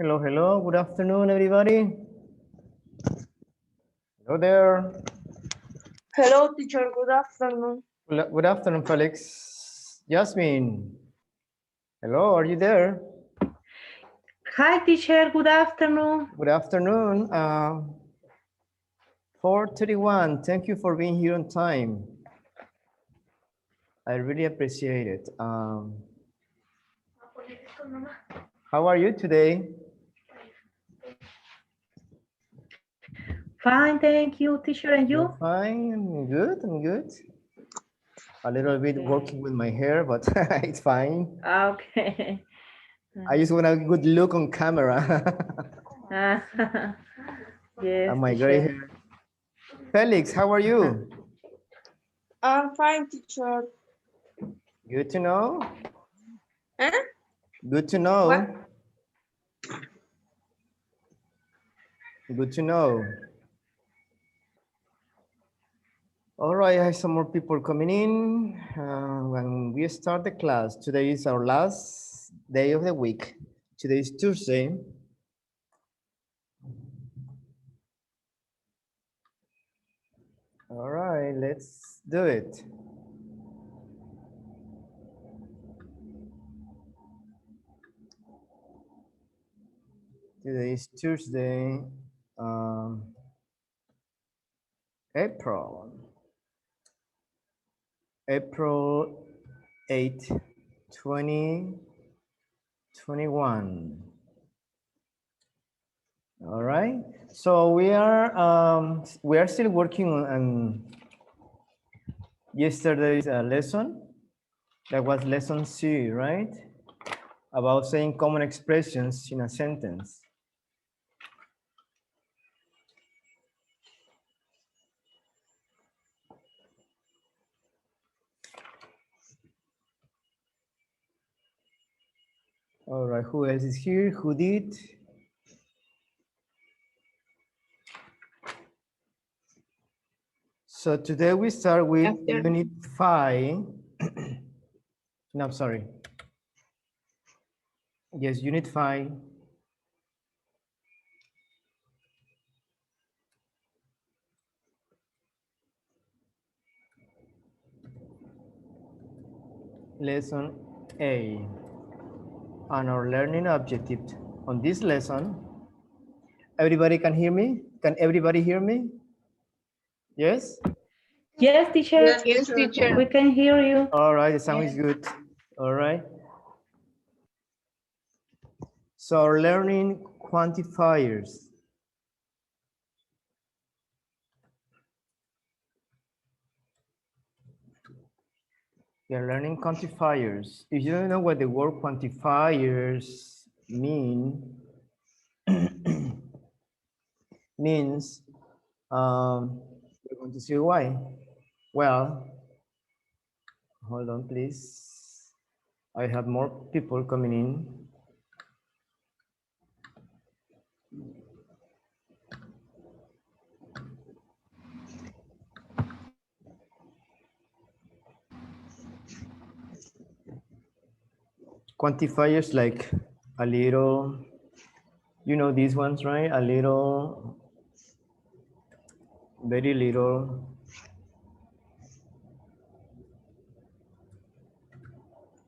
Hello, hello. Good afternoon, everybody. Hello there. Hello, teacher. Good afternoon. Good afternoon, Felix. Jasmine. Hello, are you there? Hi, teacher. Good afternoon. Good afternoon. 4:31. Thank you for being here on time. I really appreciate it. How are you today? Fine, thank you, teacher. And you? You're fine. I'm good. I'm good. A little bit working with my hair, but it's fine. Okay. I just want a good look on camera. Yes, And my gray teacher. hair. Felix, how are you? I'm fine, teacher. Good to know. Huh? Good to know. What? Good to know. All right, I have some more people coming in. When we start the class, today is our last day of the week. Today is Tuesday. All right, let's do it. Today is Tuesday, April 8th, 2021. All right, so we are still working on yesterday's lesson. That was lesson C, right? About saying common expressions in a sentence. All right, who else is here? Who did? So today we start with unit 5. No, I'm sorry. Yes, unit 5. Lesson A. And our learning objective on this lesson. Everybody can hear me? Can everybody hear me? Yes? Yes, teacher. Yes, teacher. We can hear you. All right, the sound is good. All right. So our learning quantifiers. You're learning quantifiers. If you don't know what the word quantifiers mean, means, you're going to see why. Well, hold on, please. I have more people coming in. Quantifiers like a little, you know these ones, right? A little, very little,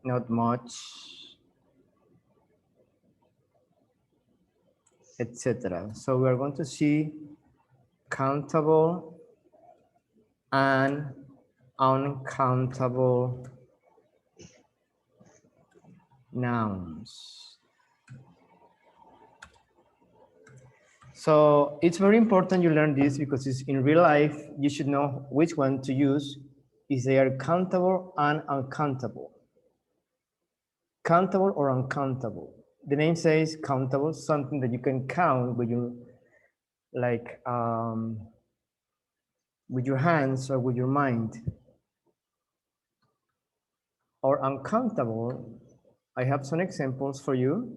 not much, etc. So we are going to see countable and uncountable nouns. So it's very important you learn this because it's in real life, you should know which one to use if they are countable and uncountable. Countable or uncountable. The name says countable, something that you can count with your, like, with your hands or with your mind. Or uncountable, I have some examples for you.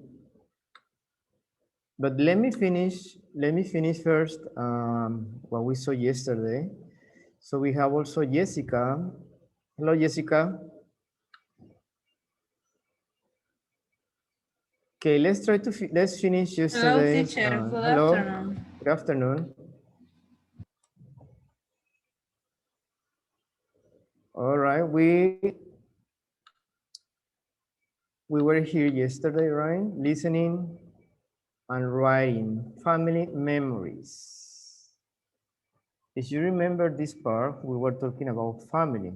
But let me finish first what we saw yesterday. So we have also Jessica. Hello, Jessica. Okay, let's try to let's finish Hello, yesterday. teacher. Good Hello. afternoon. Good afternoon. All right, we were here yesterday, right? Listening and writing family memories. If you remember this part, we were talking about family.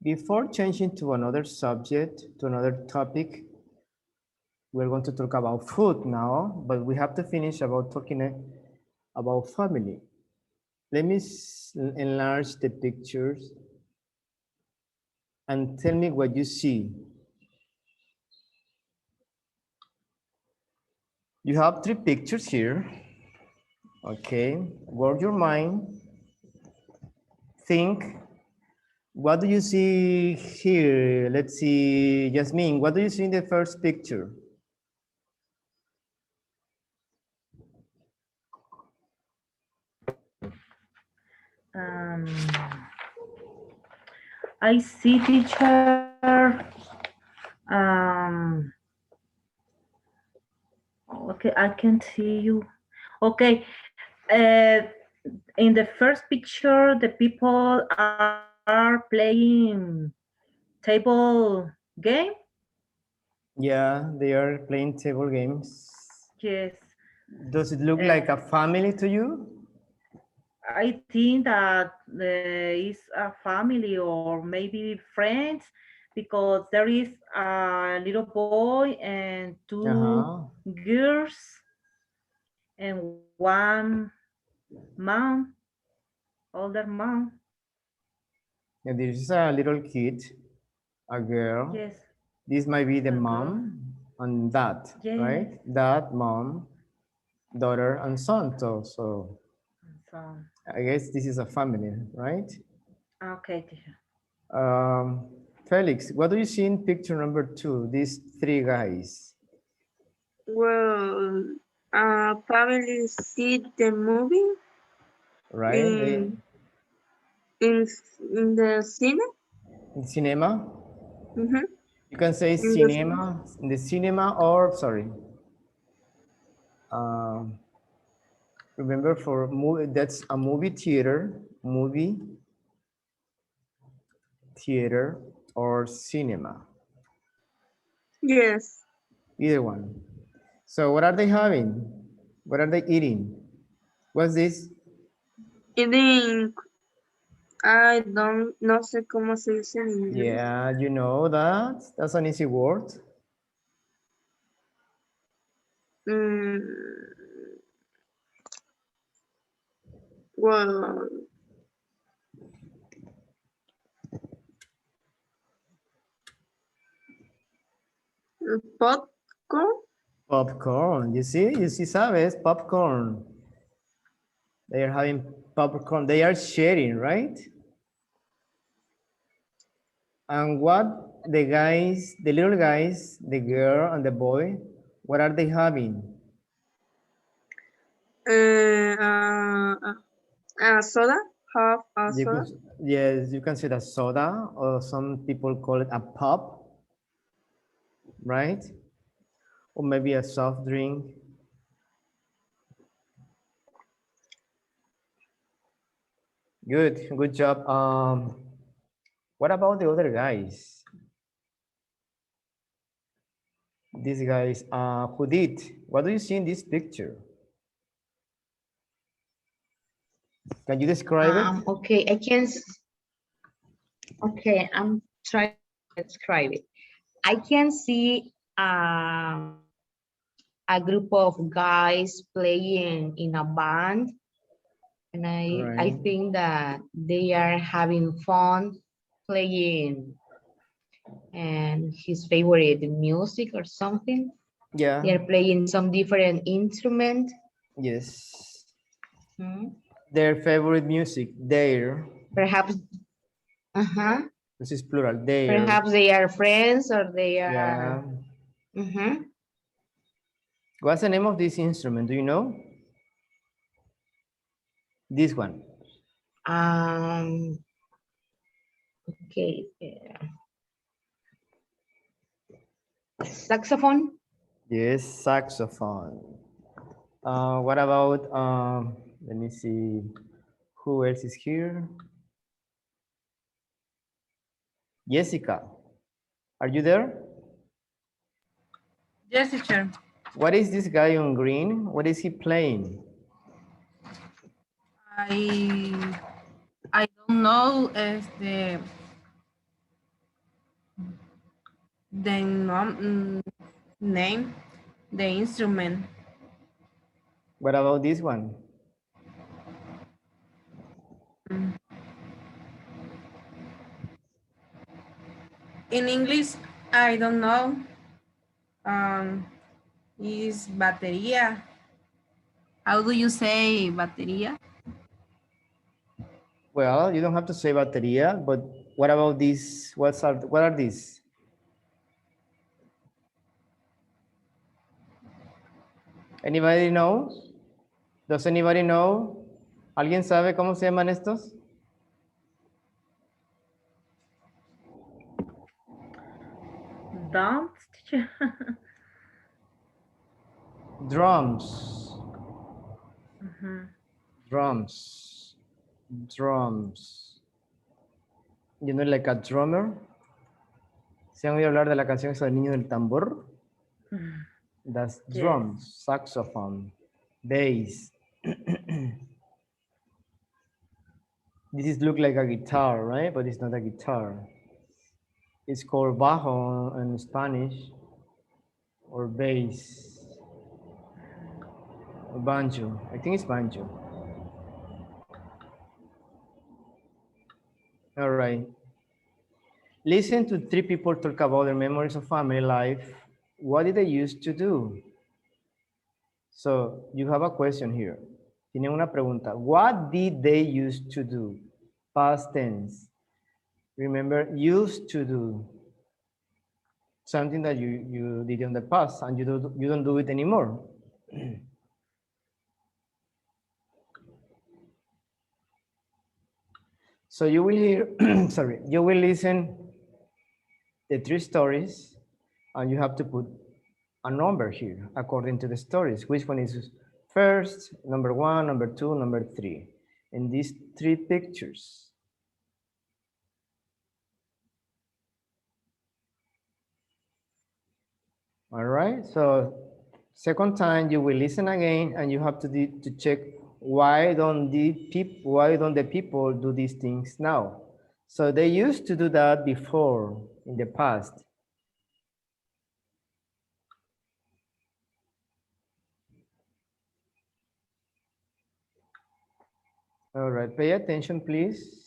Before changing to another subject, to another topic, we're going to talk about food now, but we have to finish about talking about family. Let me enlarge the pictures and tell me what you see. You have 3 pictures here. Okay, work your mind. Think, what do you see here? Let's see, Jasmine, what do you see in the first picture? Um, I see, teacher. Okay, I can see you. Okay. In the first picture, the people are playing table game. Yeah, they are playing table games. Yes. Does it look like a family to you? I think that there is a family or maybe friends because there is a little boy and two girls and one man, older man. Yeah, this is a little kid, a girl. Yes, This might be the a girl. mom and dad, Yes. right? Dad, mom, daughter, and son. So So, I guess this is a family, right? okay, teacher. Um, Felix, what do you see in picture number 2? These 3 guys, Well, family see the movie right? They in in in the cinema. in cinema. Mm-hmm. You can say In the cinema. cinema, in the cinema, or sorry. Um, Remember, for movie, that's a movie theater, or cinema, Yes. either one. So what are they having? What are they eating? What's this? Eating. I don't no sé cómo se dice en inglés. Yeah, you know that. That's an easy word. Mm, well, popcorn. Popcorn. You see, sabes, popcorn. They are having popcorn. They are sharing, right? And what the guys, the little guys, the girl and the boy, what are they having? Soda. Have a You soda. could, yes, you can say that soda, or some people call it a pop, right? Or maybe a soft drink. Good job. What about the other guys? These guys, who did? What do you see in this picture? Can you describe it? Okay, okay, I'm trying to describe it. I can see a group of guys playing in a band, and I Right. think that they are having fun playing and his favorite music or something. Yeah. They are playing some different instrument. Yes. Hmm. Their favorite music. Their. Perhaps, This is plural. Their. perhaps they are friends or they Yeah. are. What's the name of this instrument? Do you know? This one. Um, okay. Saxophone. Yes, saxophone. What about, let me see, who else is here? Jessica, are you there? Yes, teacher. What is this guy on green? What is he playing? I don't know the name, the instrument. What about this one? In English, I don't know. Is batería. How do you say batería? Well, you don't have to say batería, but what about these? What are these? Anybody know? Does anybody know? ¿Alguien sabe cómo se llaman estos? Drums, teacher. Drums. Mhm. Drums. Drums. You know, like a drummer. ¿Se han oído hablar de la canción esa del niño del tambor? That's Yes. drums, saxophone, bass. This is look like a guitar, right? But it's not a guitar. It's called bajo in Spanish, or bass, or banjo. I think it's banjo. All right. Listen to three people talk about their memories of family life. What did they used to do? So you have a question here. Tienen una pregunta. What did they used to do? Past tense. Remember, used to do. Something that you did in the past and you don't do it anymore. So you will hear, sorry, you will listen the three stories and you have to put a number here according to the stories. Which one is first, number one, number two, number three, in these three pictures. All right, so second time you will listen again and you have to check why don't the people do these things now? So they used to do that before in the past. All right, pay attention, please.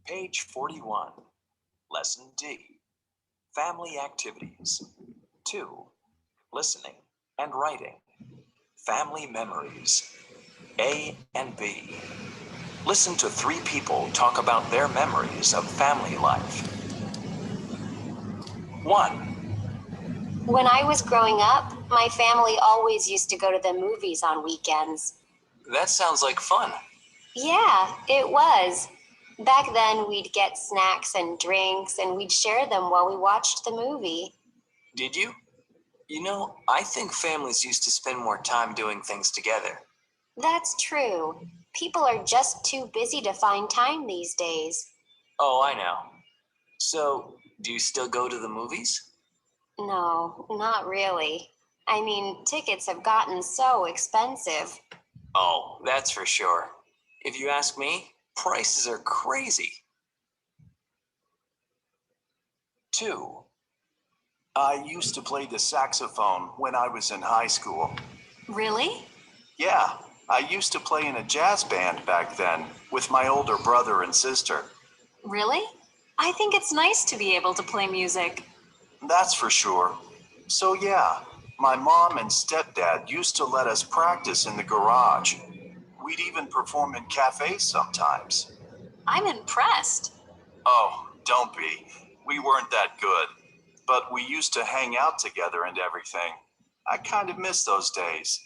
Page 41, Lesson D, Family Activities. 2, Listening and Writing. Family Memories. A and B. Listen to three people talk about their memories of family life. 1. When I was growing up, my family always used to go to the movies on weekends. That sounds like fun. Yeah, it was. Back then, we'd get snacks and drinks, and we'd share them while we watched the movie. Did you? You know, I think families used to spend more time doing things together. That's true. People are just too busy to find time these days. Oh, I know. So, do you still go to the movies? No, not really. I mean, tickets have gotten so expensive. Oh, that's for sure. If you ask me, prices are crazy. 2. I used to play the saxophone when I was in high school. Really? Yeah, I used to play in a jazz band back then with my older brother and sister. Really? I think it's nice to be able to play music. That's for sure. So yeah, My mom and stepdad used to let us practice in the garage. We'd even perform in cafes sometimes. I'm impressed. Oh, don't be. We weren't that good. But we used to hang out together and everything. I kind of miss those days.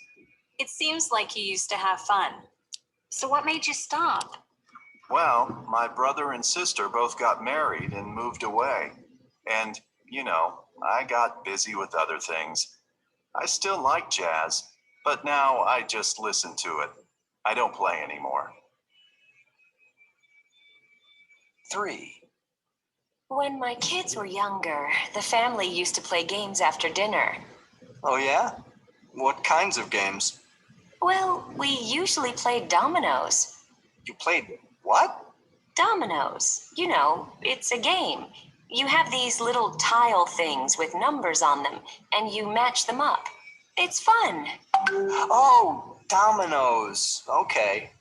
It seems like you used to have fun. So what made you stop? Well, my brother and sister both got married and moved away. And, I got busy with other things. I still like jazz, but now I just listen to it. I don't play anymore. 3, When my kids were younger, the family used to play games after dinner. Oh yeah? What kinds of games? Well, we usually played dominoes. You played what? Dominoes. You know, it's a game. You have these little tile things with numbers on them, and you match them up. It's fun. Oh, dominoes. Okay.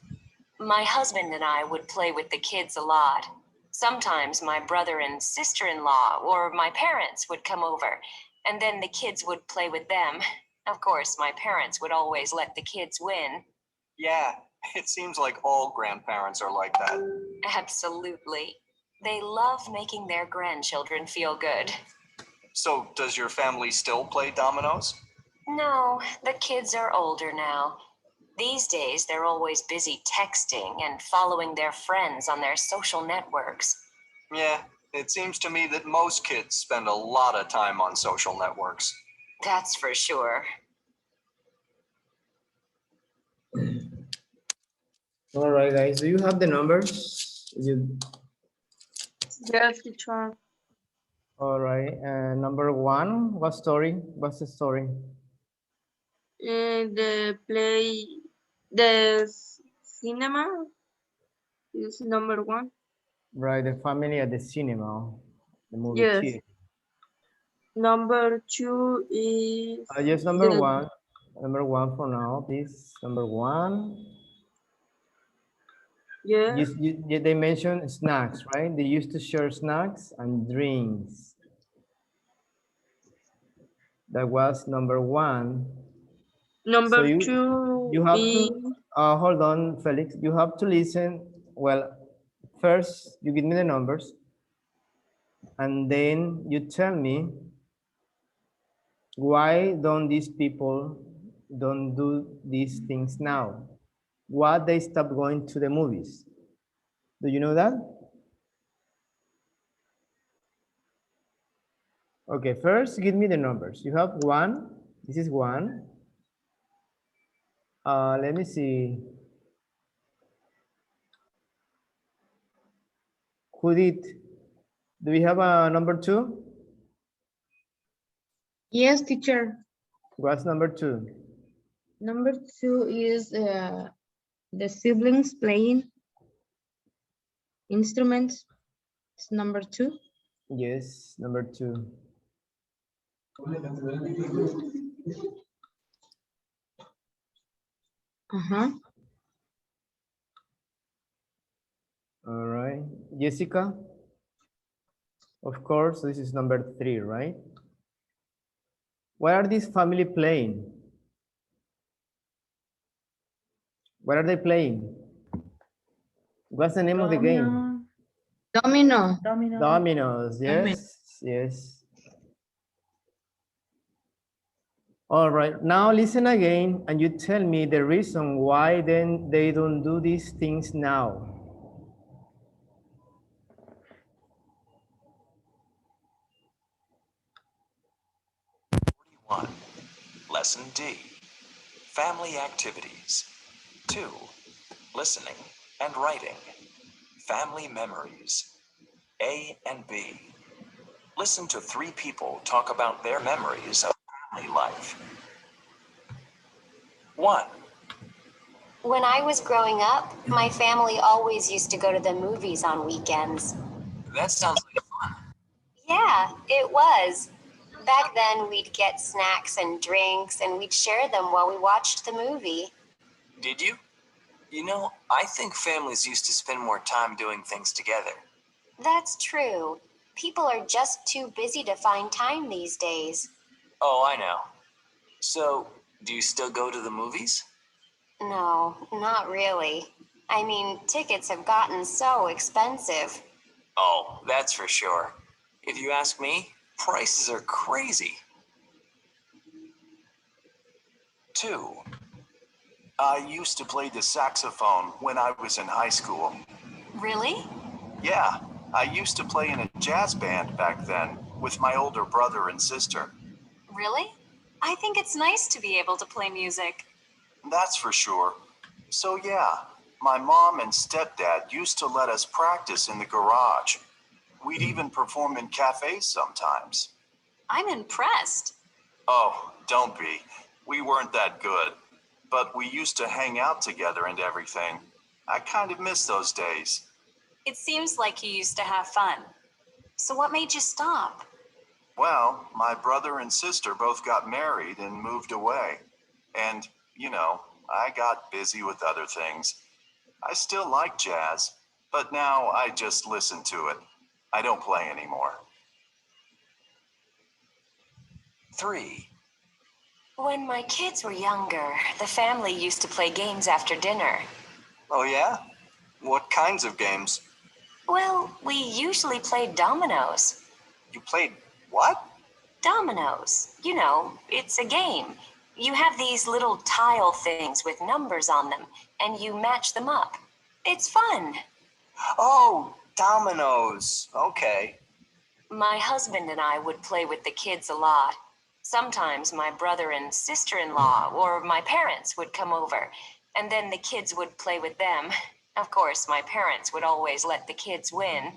My husband and I would play with the kids a lot. Sometimes my brother and sister-in-law or my parents would come over, and then the kids would play with them. Of course, my parents would always let the kids win. Yeah, it seems like all grandparents are like that. Absolutely. They love making their grandchildren feel good. So, does your family still play dominoes? No, the kids are older now. These days, they're always busy texting and following their friends on their social networks. Yeah, it seems to me that most kids spend a lot of time on social networks. That's for sure. All right, guys. Do you have the numbers? Yes, teacher. All right. Number 1. What story? What's the story? The cinema is number 1. Right. The family at the cinema. The movie Yes. theater. Number 2 is Yes, number the 1. Number 1 for now, please. Number 1. yes. They mentioned snacks, right? They used to share snacks and drinks. That was number 1. Number So 2 you have is to hold on, Felix. You have to listen. Well, first you give me the numbers, and then you tell me why don't these people don't do these things now? Why they stop going to the movies? Do you know that? Okay, first give me the numbers. You have 1. This is 1. Let me see. Who did? Do we have a number 2? Yes, teacher. What's number 2? Number 2 is the siblings playing instruments. It's number 2. Yes, number 2. Uh-huh. All right. Jessica? Of course, this is number 3, right? What are these family playing? What are they playing? What's the name of the game? Domino. Domino. Dominoes, yes, yes. All right, now listen again and you tell me the reason why then they don't do these things now. 1. Lesson D. Family activities. 2. Listening and writing. Family memories. A and B. Listen to 3 people talk about their memories of family life. 1. When I was growing up, my family always used to go to the movies on weekends. That sounds like fun. Yeah, it was. Back then, we'd get snacks and drinks, and we'd share them while we watched the movie. Did you? You know, I think families used to spend more time doing things together. That's true. People are just too busy to find time these days. Oh, I know. So, do you still go to the movies? No, not really. I mean, tickets have gotten so expensive. Oh, that's for sure. If you ask me, prices are crazy. 2. I used to play the saxophone when I was in high school. Really? Yeah, I used to play in a jazz band back then with my older brother and sister. Really? I think it's nice to be able to play music. That's for sure. So yeah, my mom and stepdad used to let us practice in the garage. We'd even perform in cafes sometimes. I'm impressed. Oh, don't be. We weren't that good. But we used to hang out together and everything. I kind of miss those days. It seems like you used to have fun. So what made you stop? Well, my brother and sister both got married and moved away. And, I got busy with other things. I still like jazz, but now I just listen to it. I don't play anymore. 3. When my kids were younger, the family used to play games after dinner. Oh, yeah? What kinds of games? Well, we usually played dominoes. You played what? Dominoes. You know, it's a game. You have these little tile things with numbers on them, and you match them up. It's fun. Oh, dominoes. Okay. My husband and I would play with the kids a lot. Sometimes my brother and sister-in-law or my parents would come over, and then the kids would play with them. Of course, my parents would always let the kids win.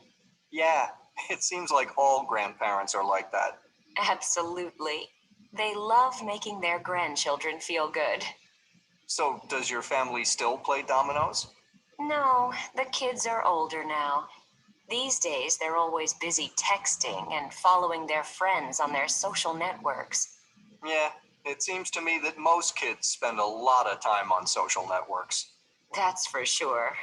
Yeah, it seems like all grandparents are like that. Absolutely. They love making their grandchildren feel good. So, does your family still play dominoes? No, the kids are older now. These days, they're always busy texting and following their friends on their social networks. Yeah, it seems to me that most kids spend a lot of time on social networks. That's for sure.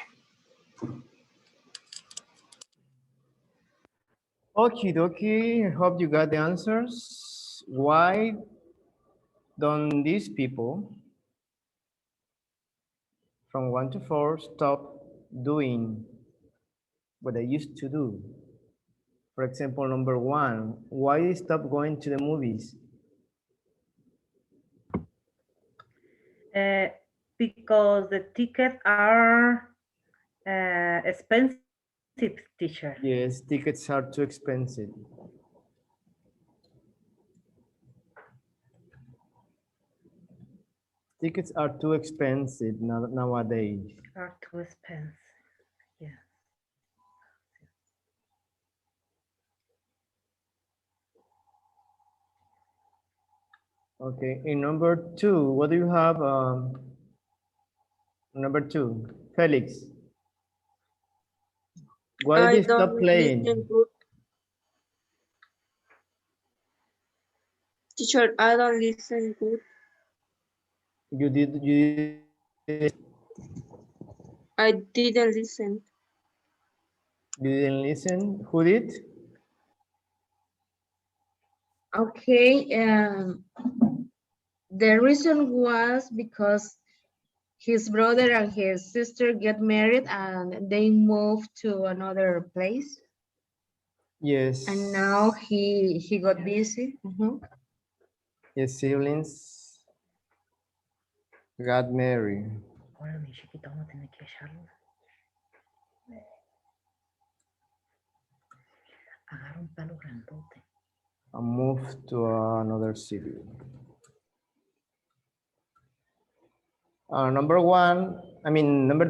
Okie dokie, hope you got the answers. Why don't these people from 1 to 4 stop doing what they used to do? For example, number 1, why they stop going to the movies? Because the tickets are expensive, teacher. Yes, tickets are too expensive. Tickets are too expensive nowadays. Are too expensive. Yeah. Okay, in number 2, what do you have? Number 2, Felix. Why I did they stop don't playing? listen good. Teacher, I don't listen good. You I didn't listen. didn't listen. Who did? Okay, the reason was because his brother and his sister get married and they moved to another place. Yes. And now he got busy. His siblings got married Ahora mi chiquito vamos a tener que echarlo. Agarra un palo grandote. and moved to another city. Number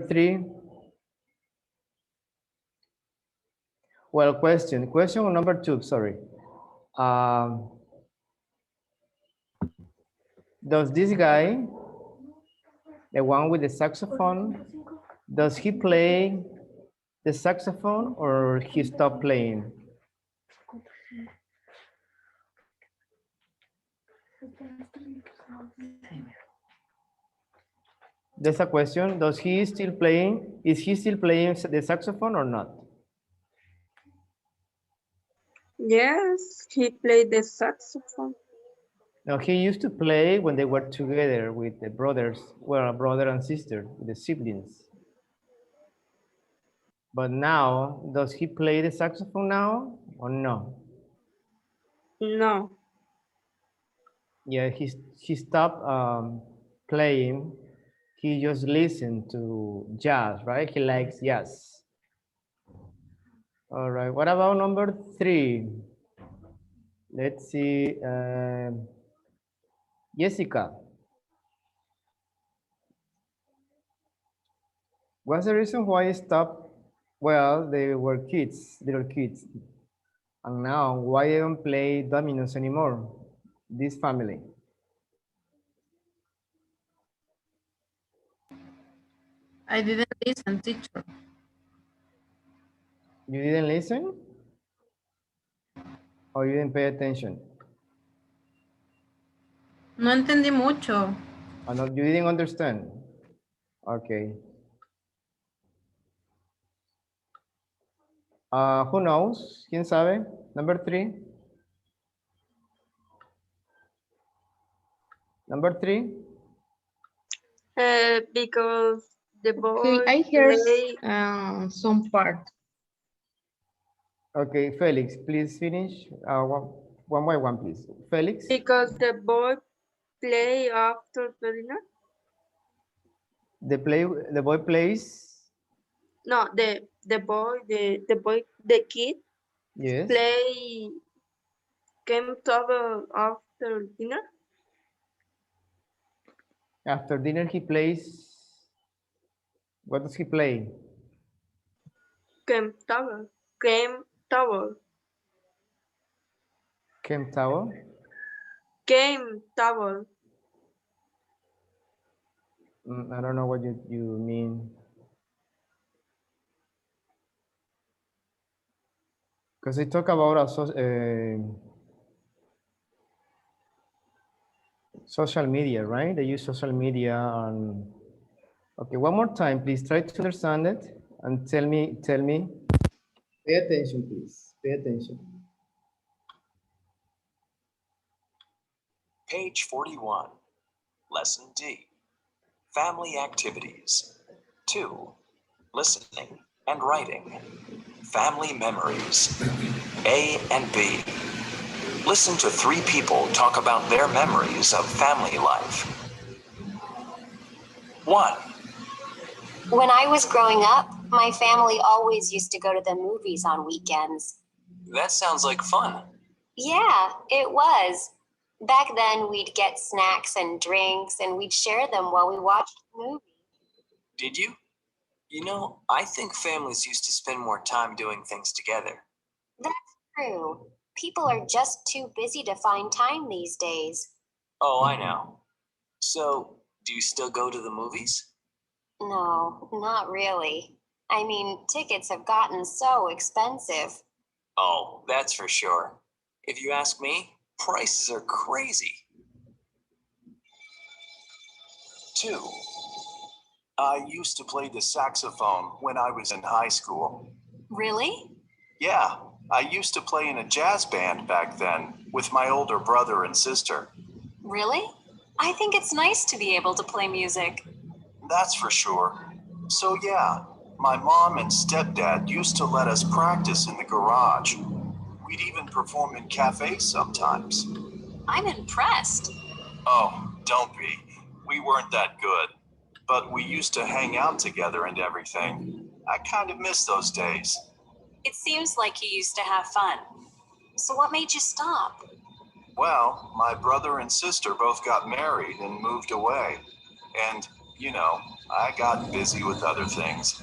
3. Well, question on number 2, sorry. Does this guy, the one with the saxophone, does he play the saxophone or he stopped playing? There's a question. Does he still playing? Is he still playing the saxophone or not? Yes, he played the saxophone. Now he used to play when they were together with the brothers, well, a brother and sister, the siblings. But now, does he play the saxophone now or no? No. Yeah, he stopped playing. He just listened to jazz, right? He likes jazz. All right. What about number 3? Let's see. Jessica. What's the reason why you stopped? Well, they were kids, little kids. And now, why they don't play dominoes anymore? This family. I didn't listen, teacher. You didn't listen? Or you didn't pay attention? No entendí mucho. Or not, you didn't understand? Okay. Who knows? ¿Quién sabe? Number 3. Number 3. Because the Okay, boy I hear play some part. Okay, Felix, please finish. One by one, please. Felix? because the boy play after the dinner. The boy plays? No, the kid Yes. play game table after dinner. After dinner, he plays. What does he play? Game table. Game table. Kem Tower? Game table. I don't know what you mean. Because they talk about social media, right? They use social media on. Okay, one more time, please try to understand it and tell me. Pay attention, please. Pay attention. Page 41. Lesson D. Family activities. 2. Listening and writing. Family memories. A and B. Listen to 3 people talk about their memories of family life. 1. When I was growing up, my family always used to go to the movies on weekends. That sounds like fun. Yeah, it was. Back then, we'd get snacks and drinks, and we'd share them while we watched the movie. Did you? You know, I think families used to spend more time doing things together. That's true. People are just too busy to find time these days. Oh, I know. So, do you still go to the movies? No, not really. I mean, tickets have gotten so expensive. Oh, that's for sure. If you ask me, prices are crazy. 2. I used to play the saxophone when I was in high school. Really? Yeah, I used to play in a jazz band back then with my older brother and sister. Really? I think it's nice to be able to play music. That's for sure. So yeah, my mom and stepdad used to let us practice in the garage. We'd even perform in cafes sometimes. I'm impressed. Oh, don't be. We weren't that good. But we used to hang out together and everything. I kind of miss those days. It seems like you used to have fun. So what made you stop? Well, my brother and sister both got married and moved away. And, you know, I got busy with other things.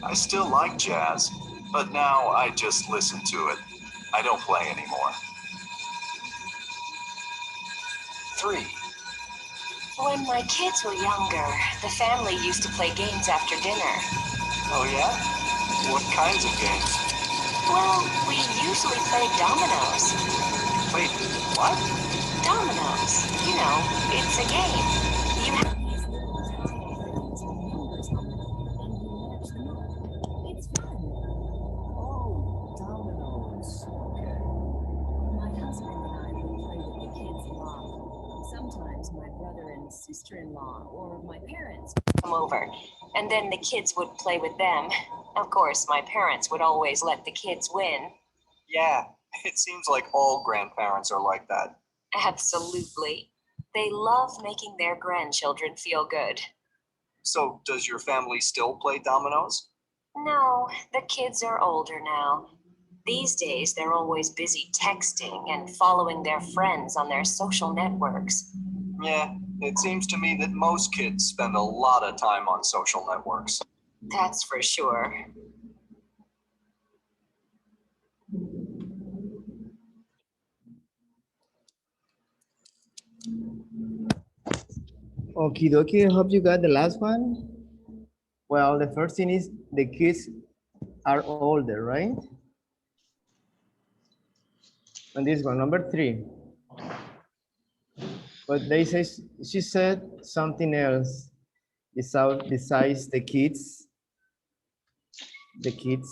I still like jazz, but now I just listen to it. I don't play anymore. 3. When my kids were younger, the family used to play games after dinner. Oh yeah? What kinds of games? Well, we usually played dominoes. Wait, what? Dominoes. You know, it's a game. You have It's fun. Oh, dominoes. Okay. My husband and I would play with the kids a lot. Sometimes my brother and sister-in-law or my parents come over, and then the kids would play with them. Of course, my parents would always let the kids win. Yeah, it seems like all grandparents are like that. Absolutely. They love making their grandchildren feel good. So, does your family still play dominoes? No, the kids are older now. These days, they're always busy texting and following their friends on their social networks. Yeah, it seems to me that most kids spend a lot of time on social networks. That's for sure. Okie dokie, I hope you got the last one. Well, the first thing is the kids are older, right? And this one, number 3. But they say she said something else besides the kids. The kids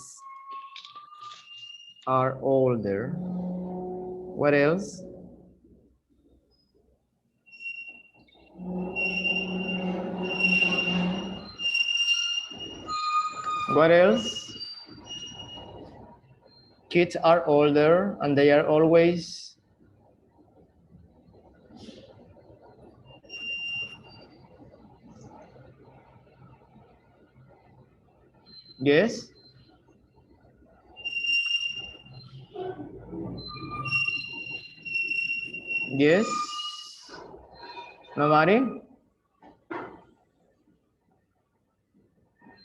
are older. What else? What else? Kids are older and they are always yes. Yes. Nobody?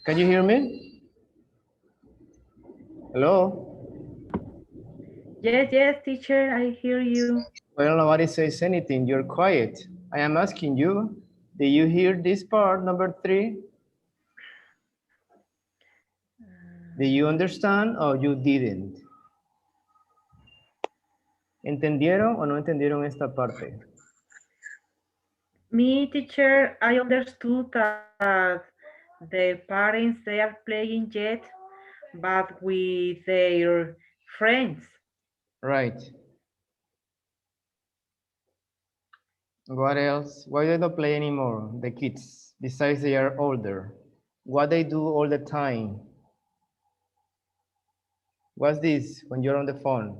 Can you hear me? Hello? Yes, teacher, I hear you. Well, nobody says anything. You're quiet. I am asking you, do you hear this part, number 3? Do you understand or you didn't? ¿Entendieron o no entendieron esta parte? Me, teacher, I understood that the parents, they are playing yet, but with their friends. Right. What else? Why they don't play anymore, the kids, besides they are older? What they do all the time? What's this when you're on the phone?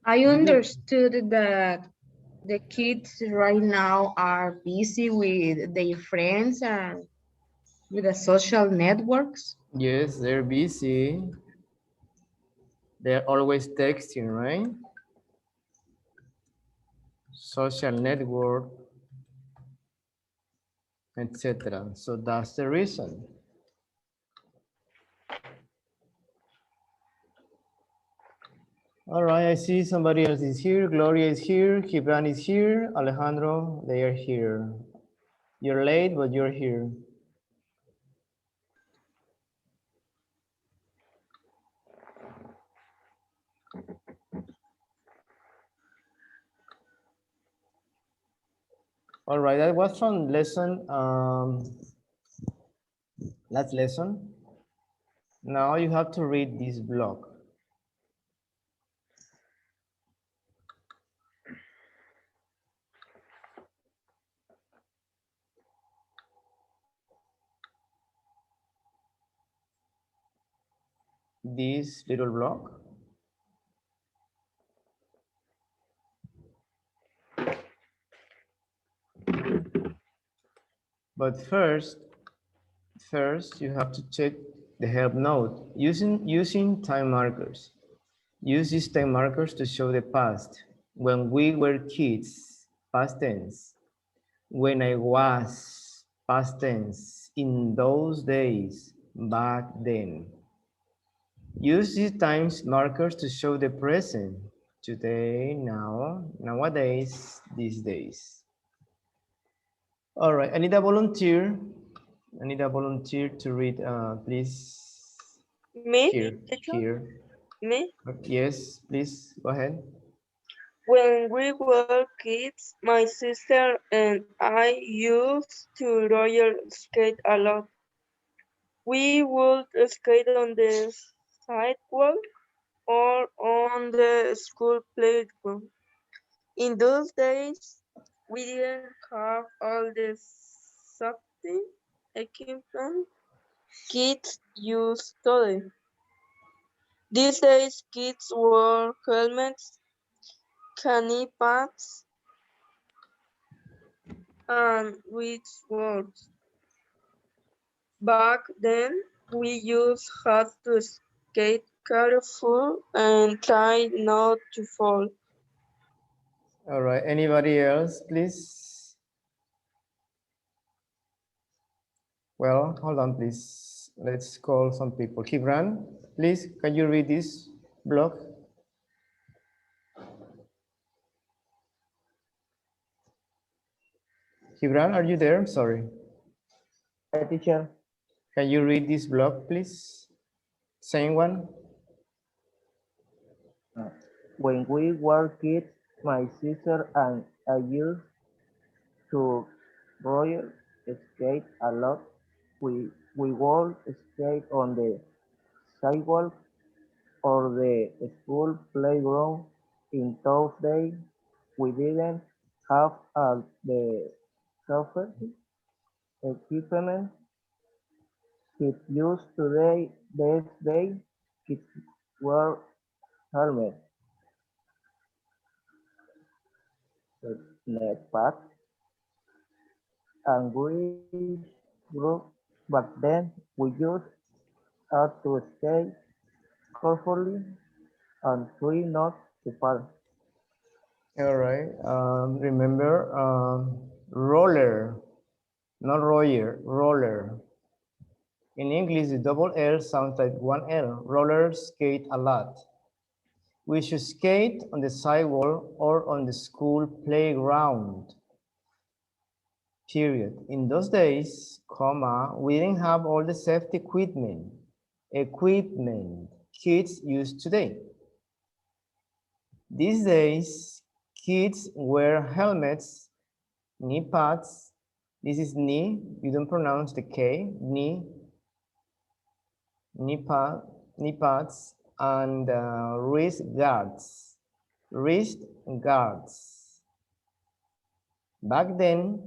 I understood that the kids right now are busy with their friends and with the social networks. Yes, they're busy. They're always texting, right? Social network, etc. So that's the reason. All right, I see somebody else is here. Gloria is here. Gibran is here. Alejandro, they are here. You're late, but you're here. All right, that was from lesson, last lesson. Now you have to read this block. This little block. But first you have to check the help note using time markers. Use these time markers to show the past. When we were kids, past tense. When I was, past tense. In those days, back then. Use these time markers to show the present. Today, now, nowadays, these days. All right, I need a volunteer. I need a volunteer to read, please. Me, Here, teacher? here. Me? Yes, please, go ahead. When we were kids, my sister and I used to roller skate a lot. We would skate on the sidewalk or on the school playground. In those days, we didn't have all the safety equipment kids use today. These days, kids wear helmets, knee pads, and wrist guards. Back then, we used had to skate careful and try not to fall. All right, anybody else, please? Well, hold on, please. Let's call some people. Gibran, please, can you read this blog? Gibran, are you there? I'm sorry. Hi, teacher. Can you read this blog, please? Same one. When we were kids, my sister and I used to roller skate a lot. We would skate on the sidewalk or the school playground. In those days, we didn't have all the safety equipment kids use today. These days, kids wear helmets, net pads, and grease group. Back then, we used to skate carefully and try not to fall. All right. Remember, roller, not roller, roller. In English, the double L sounds like one L. Roller skate a lot. We should skate on the sidewalk or on the school playground. Period. In those days, comma, we didn't have all the safety equipment kids use today. These days, kids wear helmets, knee pads. This is knee. You don't pronounce the K. Knee pads, and wrist guards. Wrist guards. Back then,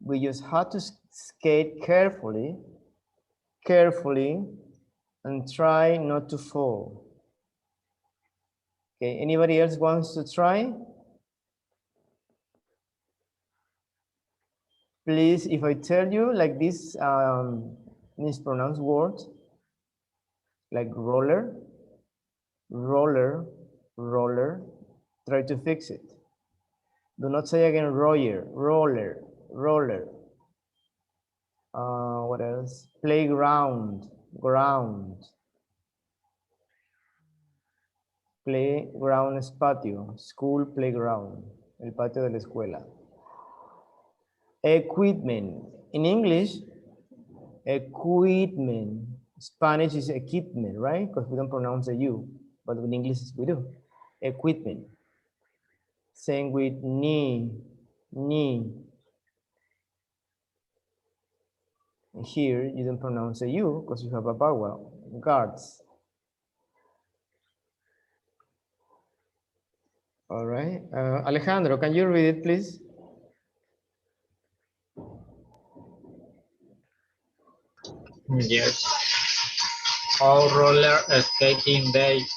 we just had to skate carefully, and try not to fall. Okay, anybody else wants to try? Please, if I tell you like this mispronounced word, like roller, roller, try to fix it. Do not say again roller. What else? Playground, ground. Playground es patio, school playground, el patio de la escuela. Equipment. In English, equipment. Spanish is equipment, right? Because we don't pronounce the U, but in English we do. Equipment. Same with knee. Here, you don't pronounce the U because you have a vowel. Guards. All right. Alejandro, can you read it, please? Yes. Our roller skating days.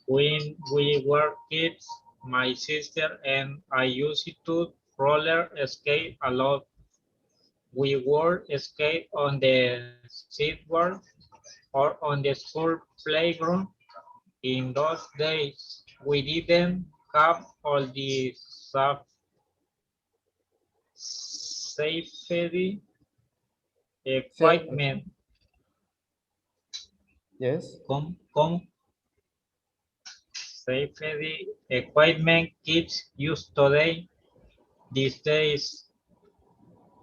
When we were kids, my sister and I used to roller skate a lot. We would skate on the sidewalk or on the school playground. In those days, we didn't have all the safety equipment. Yes. Safety equipment kids use today. These days,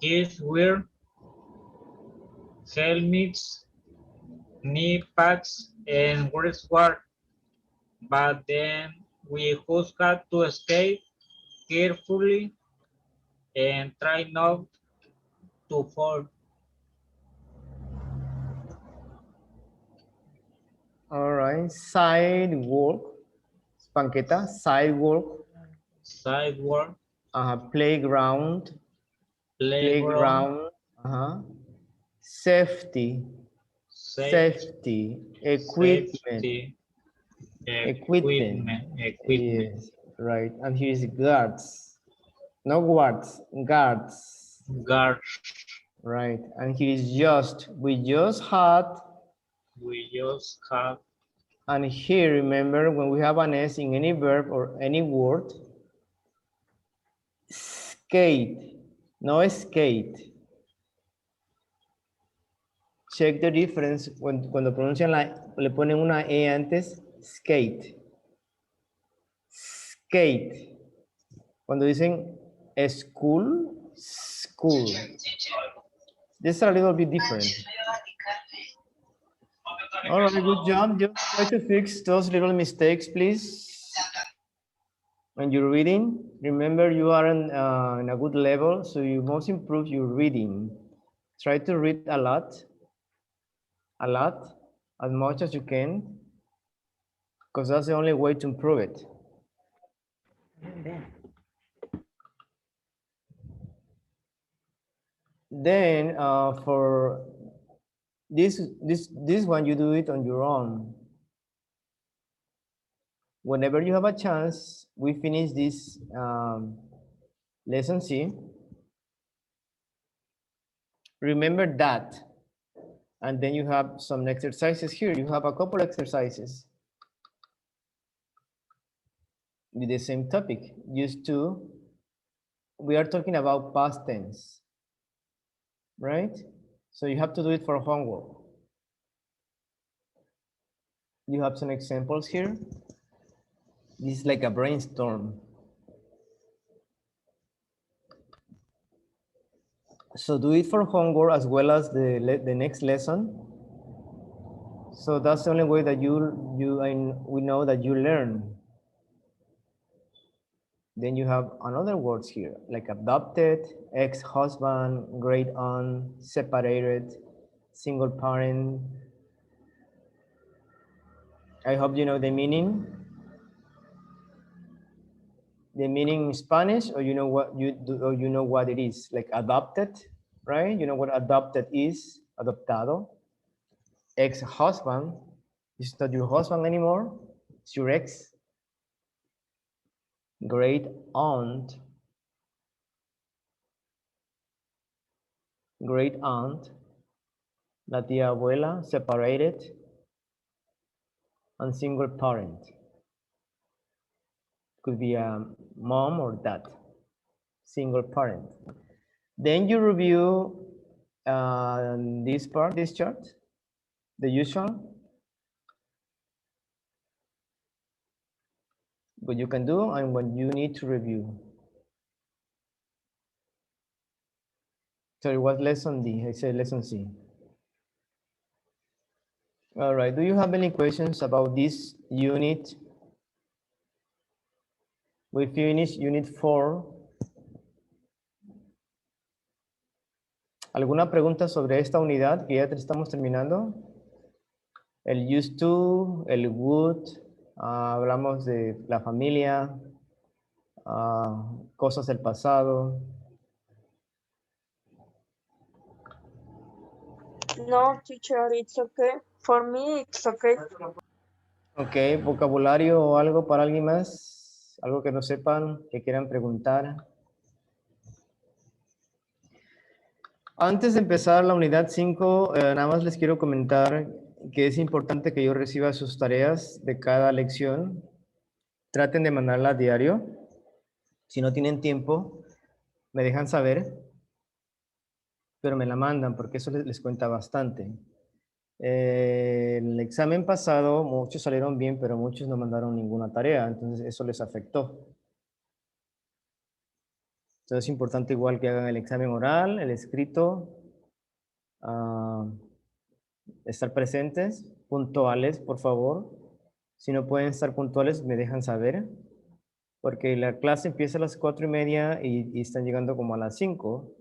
kids wear helmets, knee pads, and wristwatch. But then we just had to skate carefully and try not to fall. right? Sidewalk, banqueta, sidewalk, sidewalk, playground, playground, safety, safety, equipment, equipment, yes, right. And here is guards, no guards, guards, guards. right. And here is just, we just had, We just have and here, remember, when we have an S in any verb or any word, skate, no skate. Check the difference cuando pronuncian le ponen una E antes, skate. Skate. Cuando dicen school, school. This is a little bit different. All right, good job. Just try to fix those little mistakes, please. When you're reading, remember you are in a good level, so you must improve your reading. Try to read a lot, as much as you can, because that's the only way to improve it. Then for this one, you do it on your own. Whenever you have a chance, we finish this lesson C. Remember that. And then you have some exercises here. You have a couple exercises with the same topic. Used to, we are talking about past tense, right? So you have to do it for homework. You have some examples here. This is like a brainstorm. So do it for homework as well as the next lesson. So that's the only way that we know that you learn. Then you have another words here, like adopted, ex-husband, great aunt, separated, single parent. I hope you know the meaning. The meaning in Spanish, or you know what you do, or you know what it is, like adopted, right? You know what adopted is, adoptado. Ex-husband, it's not your husband anymore, it's your ex. Great aunt, la tía abuela, separated, and single parent. Could be a mom or dad, single parent. Then you review this chart, the usual. What you can do and what you need to review. Sorry, what lesson D? I said lesson C. All right, do you have any questions about this unit? We finished unit 4. ¿Alguna pregunta sobre esta unidad que ya estamos terminando? El used to, el would, hablamos de la familia, cosas del pasado. No, teacher, it's okay. For me, it's okay. Ok, vocabulario o algo para alguien más, algo que no sepan, que quieran preguntar. Antes de empezar la unidad 5, nada más les quiero comentar que es importante que yo reciba sus tareas de cada lección. Traten de mandarla a diario. Si no tienen tiempo, me dejan saber, pero me la mandan porque eso les cuenta bastante. El examen pasado, muchos salieron bien, pero muchos no mandaron ninguna tarea, entonces eso les afectó. Entonces es importante igual que hagan el examen oral, el escrito, estar presentes, puntuales, por favor. Si no pueden estar puntuales, me dejan saber, porque la clase empieza a las 4:30 y están llegando como a las 5.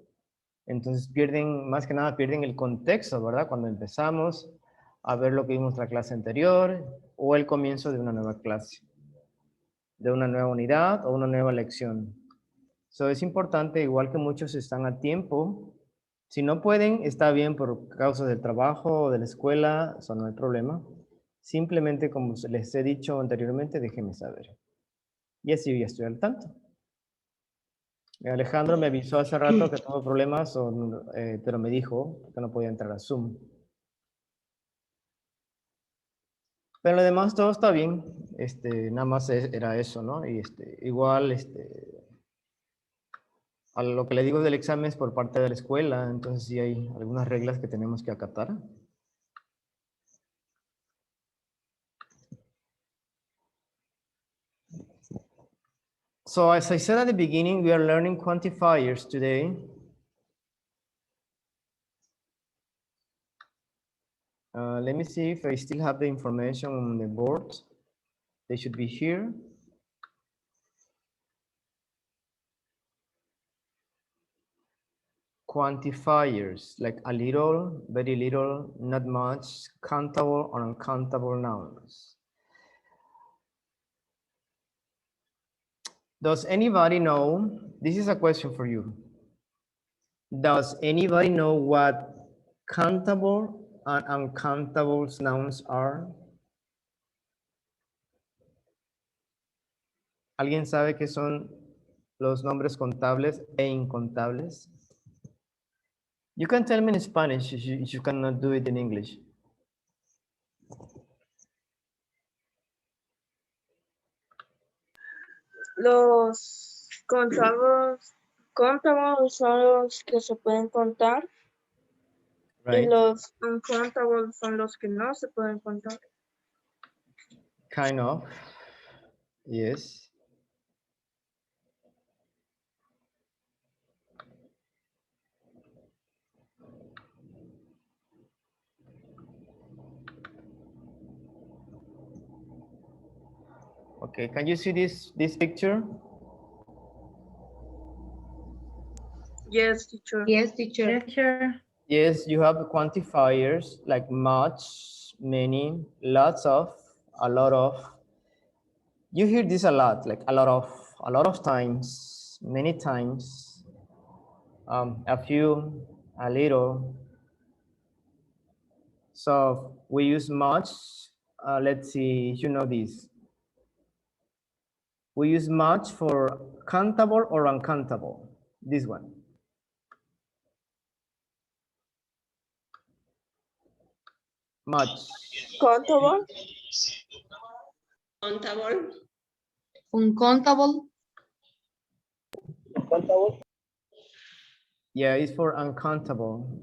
Entonces pierden, más que nada pierden el contexto, ¿verdad? Cuando empezamos, a ver lo que vimos en la clase anterior o el comienzo de una nueva clase, de una nueva unidad o una nueva lección. So, es importante, igual que muchos están a tiempo, si no pueden, está bien por causa del trabajo o de la escuela, eso no hay problema. Simplemente, como les he dicho anteriormente, déjenme saber. Y así ya estoy al tanto. Alejandro me avisó hace rato que tuvo problemas, pero me dijo que no podía entrar a Zoom. Pero lo demás todo está bien. Nada más era eso, ¿no? Y igual, a lo que le digo del examen es por parte de la escuela, entonces sí hay algunas reglas que tenemos que acatar. So as I said at the beginning, we are learning quantifiers today. Let me see if I still have the information on the board. They should be here. Quantifiers, like a little, very little, not much, countable or uncountable nouns. Does anybody know, this is a question for you. Does anybody know what countable and uncountable nouns are? ¿Alguien sabe qué son los nombres contables e incontables? You can tell me in Spanish if you cannot do it in English. Los contables son los que se pueden contar y Right? los uncontables son los que no se pueden contar. Kind of. Yes. Okay, can you see this picture? Yes, teacher. Yes, teacher. Yes, teacher. Yes, you have quantifiers like much, many, lots of, a lot of. You hear this a lot, like a lot of times, many times, a few, a little. So we use much. Let's see, you know this. We use much for countable or uncountable. This one. Much. Countable. Uncountable. Yeah, it's for uncountable.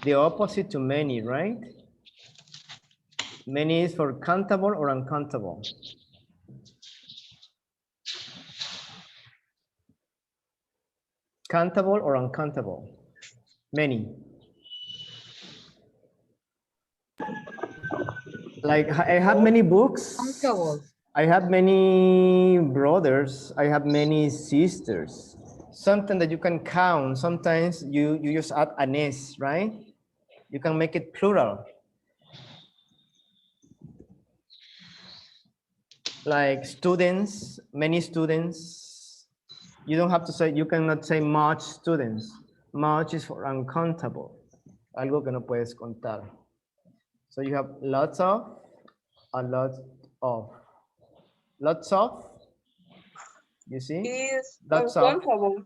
The opposite to many, right? Many is for countable or uncountable. Countable or uncountable? Many. Like I have many books. Countable. I have many brothers. I have many sisters. Something that you can count. Sometimes you just add an S, right? You can make it plural. Like students, many students. You don't have to say, you cannot say much students. Much is for uncountable. Algo que no puedes contar. So you have lots of, a lot of. Lots of, you see? Is Lots of, uncountable.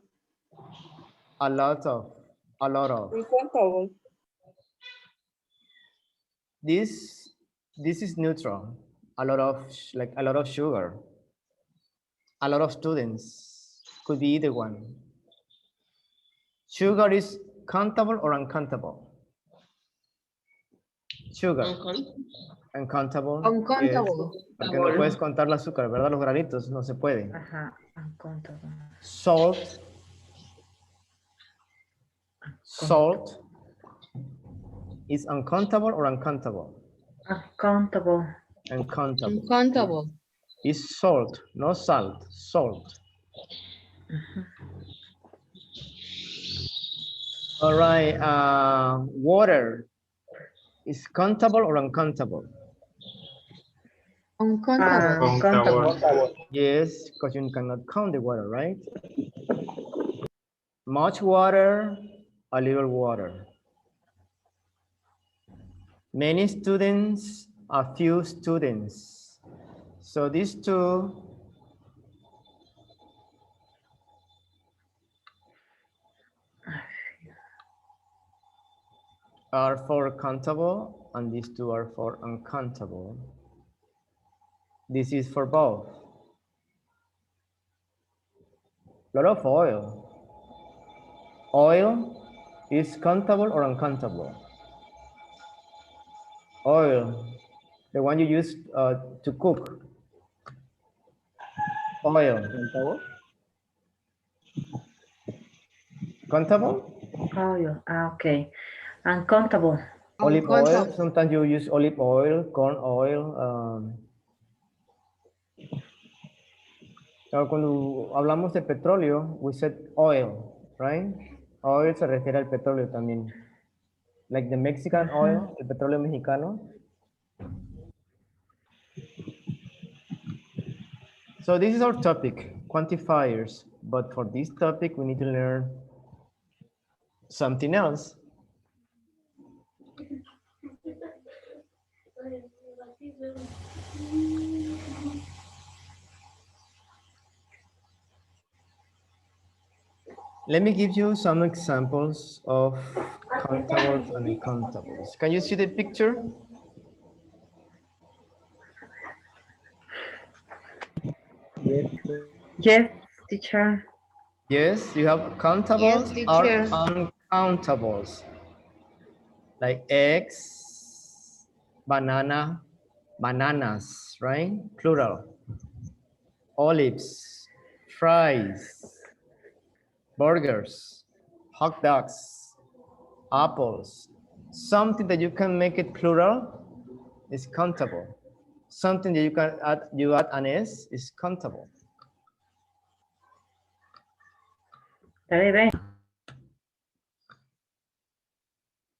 a lot of, a lot of. Uncountable. This is neutral. A lot of, like a lot of sugar. A lot of students. Could be either one. Sugar is countable or uncountable? Sugar. Uncountable. Uncountable. Yes. Porque no puedes contar el azúcar, ¿verdad? Los granitos, no se puede. Ajá, uncountable. Salt. Salt is uncountable or uncountable? Uncountable. Uncountable. Uncountable. It's salt, no salt, salt. All right. Water is countable or uncountable? Uncountable. Uncountable. Yes, because you cannot count the water, right? Much water, a little water. Many students, a few students. So these two are for countable and these two are for uncountable. This is for both. Lot of oil. Oil is countable or uncountable? Oil, the one you use to cook. Oil. Countable? Oil. Okay. Uncountable. Olive oil. Sometimes you use olive oil, corn oil. Cuando hablamos de petróleo, we said oil, right? Oil se refiere al petróleo también. Like the Mexican oil, el petróleo mexicano. So this is our topic, quantifiers. But for this topic, we need to learn something else. Let me give you some examples of countables and uncountables. Can you see the picture? Yes, teacher. Yes, you have countables or uncountables. Like eggs, banana, bananas, right? Plural. Olives, fries, burgers, hot dogs, apples. Something that you can make it plural is countable. Something that you add an S is countable. Very bien.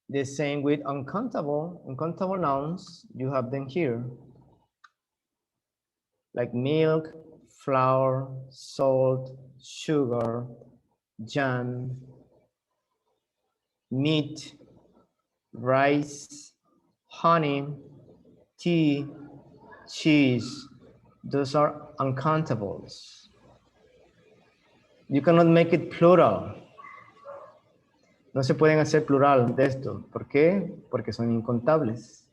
The same with uncountable. Uncountable nouns, you have them here. Like milk, flour, salt, sugar, jam, meat, rice, honey, tea, cheese. Those are uncountables. You cannot make it plural. No se pueden hacer plural de esto. ¿Por qué? Porque son incontables.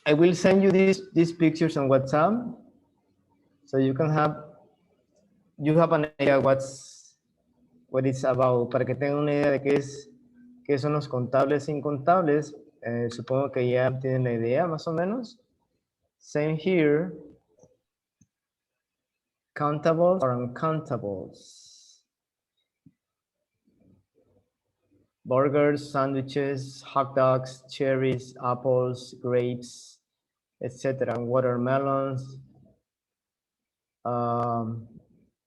I will send you these pictures on WhatsApp so you can have an idea what it's about, para que tengan una idea de qué son los contables e incontables. Supongo que ya tienen la idea más o menos. Same here. Countables or uncountables. Burgers, sandwiches, hot dogs, cherries, apples, grapes, etc. Watermelons,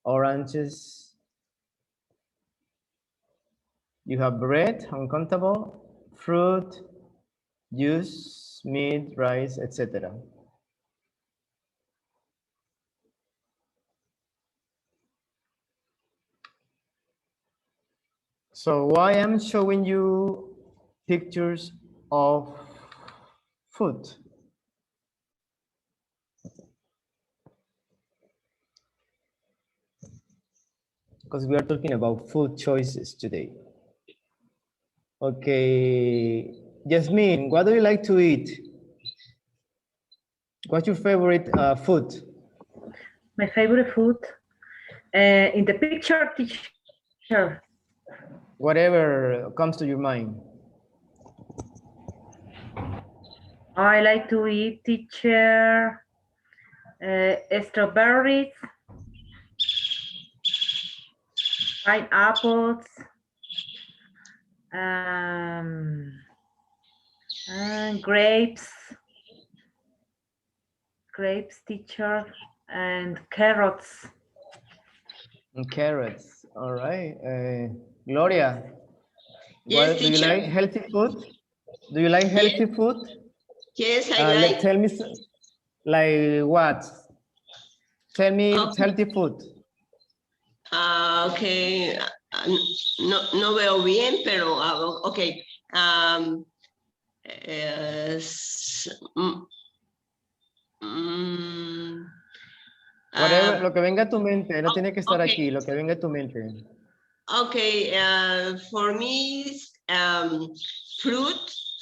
oranges. You have bread, uncountable, fruit, juice, meat, rice, etc. So why I'm showing you pictures of food? Because we are talking about food choices today. Okay, Jasmine, what do you like to eat? What's your favorite food? My favorite food in the picture, teacher. Whatever comes to your mind. I like to eat, teacher, strawberries, pineapples, and grapes, teacher, and carrots. And carrots. All right. Gloria, Yes, do you teacher. like healthy food? Do you like Yes, healthy food? yes, I like. Tell me, like what? Tell me Okay. healthy food. Okay. No veo bien, pero okay. Es, mm, mm, Whatever, uh, lo que venga a tu mente, no tiene que estar okay. aquí, lo que venga a tu mente. Okay, for me,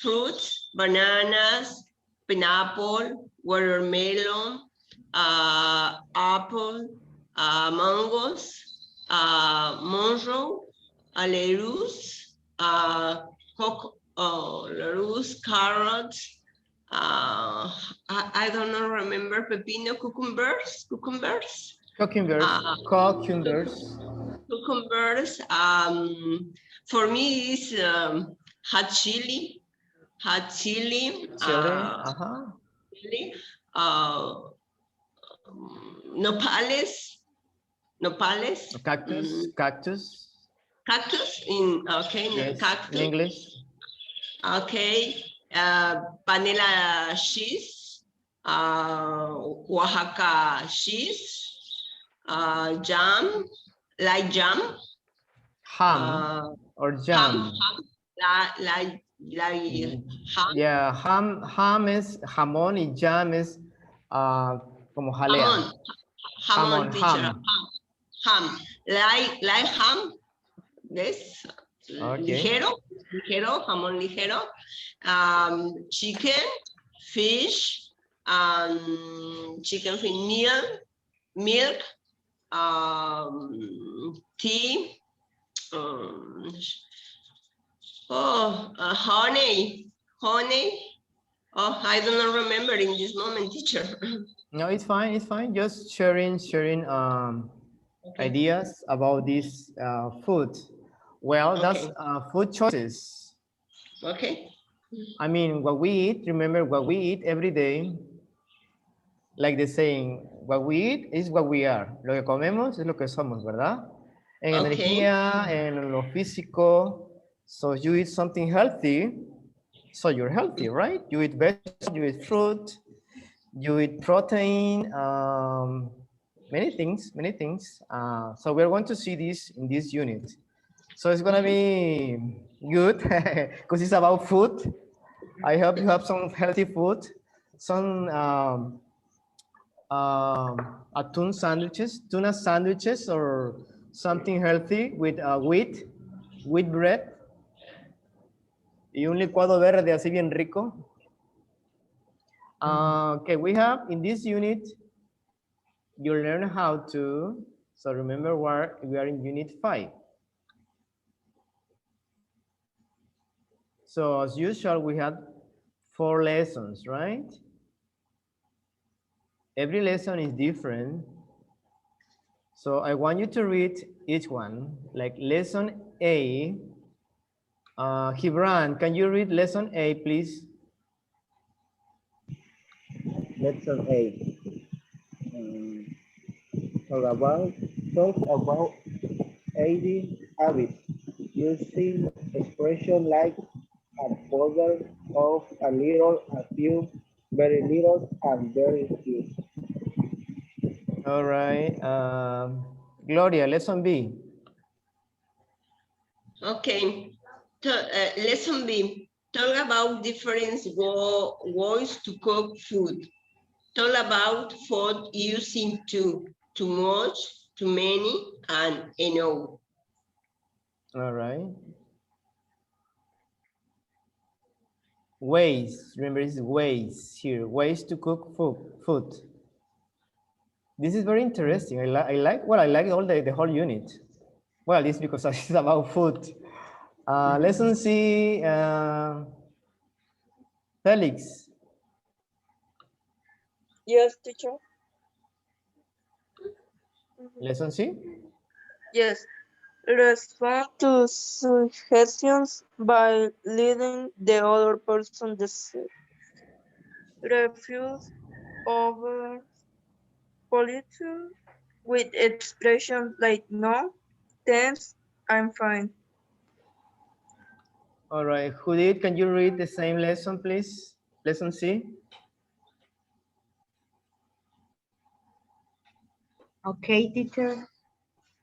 fruits, bananas, pineapple, watermelon, apple, mangoes, Monroe, lettuce, lettuce, carrots, I don't know, remember pepino, cucumbers. Cucumbers, cucumbers. Cucumbers. For me, is hot chili, Chile, chili, uh, nopales, Cactus, cactus. cactus in Yes, in cactus. English. Okay, vanilla cheese, Oaxaca cheese, jam, light jam. Ham or jam. Like ham. Yeah, ham is jamón y jam is como jalea. Jamón, teacher. Ham. Ham. Like ham. Yes. Okay. Ligero, jamón ligero. Chicken, fish, chicken fish, milk, tea, honey. Oh, I don't remember in this moment, teacher. No, it's fine. It's fine. Just sharing ideas about this food. Well, that's food choices. Okay. I mean, what we eat. Remember, what we eat every day. Like the saying, what we eat is what we are. Lo que comemos es lo que somos, ¿verdad? En energía, en lo físico. So you eat something healthy, so you're healthy, right? You eat vegetables, you eat fruit, you eat protein, many things. So we're going to see this in this unit. So it's gonna be good because it's about food. I hope you have some healthy food, some tuna sandwiches, or something healthy with wheat bread y un licuado verde así bien rico. Okay, we have in this unit, you learn how to, so remember where we are in unit 5. So as usual, we had 4 lessons, right? Every lesson is different. So I want you to read each one, like lesson A. Gibran, can you read lesson A, please? Lesson 8. Talk about eating habits using expression like a powder of a little, a few, very little, and very few. All right. Gloria, lesson B. Okay. Lesson B. Talk about different ways to cook food. Talk about food using too much, too many, and enough. All right. Ways, remember it's ways here, ways to cook food. This is very interesting. I like all the whole unit. Well, it's because it's about food. Lesson C, Felix. Yes, teacher. Lesson C? Yes. Respond to suggestions by leading the other person decide. Refuse over pollution with expressions like no, thanks, I'm fine. All right, Judith, can you read the same lesson, please? Lesson C. Okay, teacher.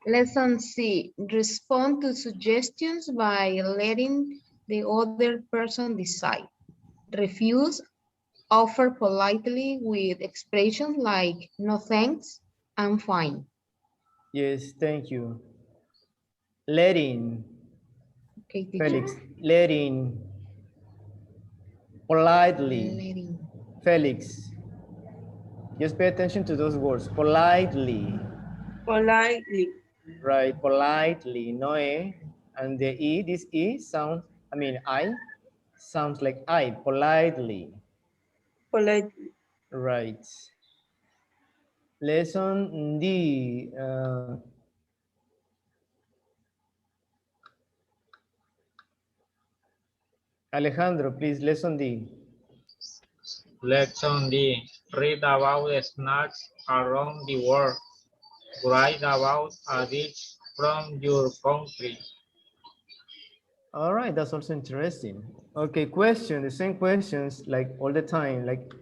Lesson C. Respond to suggestions by letting the other person decide. Refuse, offer politely with expressions like no thanks, I'm fine. Yes, thank you. Letting, Okay, teacher. Felix, letting, politely, Letting. Felix. Just pay attention to those words, politely, Politely. right? Politely, no E. And the E, this E sounds, I sounds like I, politely, Politely. right? Lesson D. Alejandro, please, lesson D. Lesson D. Read about the snacks around the world. Write about a dish from your country. All right, that's also interesting. Okay, question, the same questions like all the time, like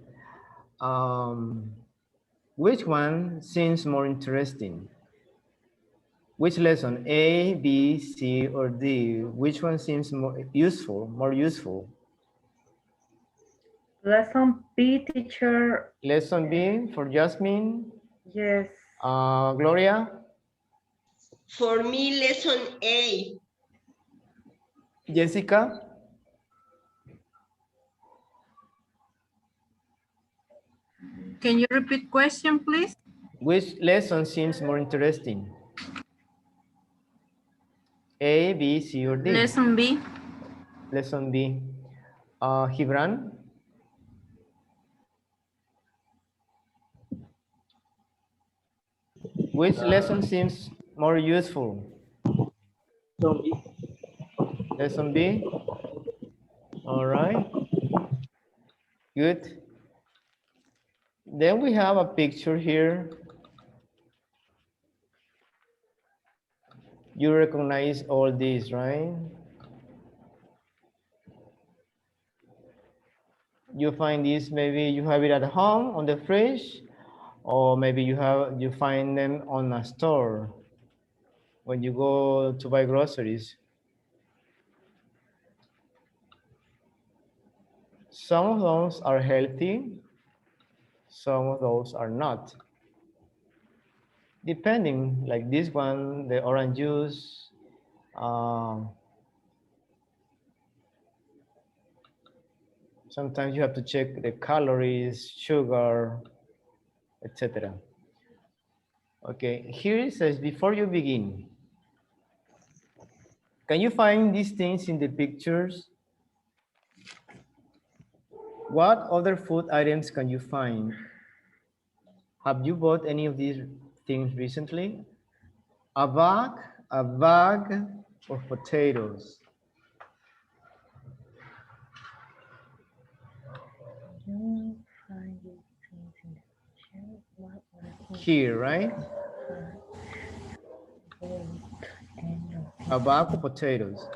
which one seems more interesting? Which lesson, A, B, C, or D? Which one seems more useful? Lesson B, teacher. Lesson B for Jasmine, Yes. Gloria, For me, lesson A. Jessica, Can you repeat question, please? which lesson seems more interesting? A, B, C, or D? Lesson B. Lesson B. Gibran, which lesson seems more useful? Lesson B. All right. Good. Then we have a picture here. You recognize all these, right? You find these, maybe you have it at home on the fridge, or maybe you find them on a store when you go to buy groceries. Some of those are healthy, some of those are not. Depending, like this one, the orange juice, sometimes you have to check the calories, sugar, etc. Okay, here it says, before you begin, can you find these things in the pictures? What other food items can you find? Have you bought any of these things recently? A bag of potatoes. Here, right? A bag of potatoes.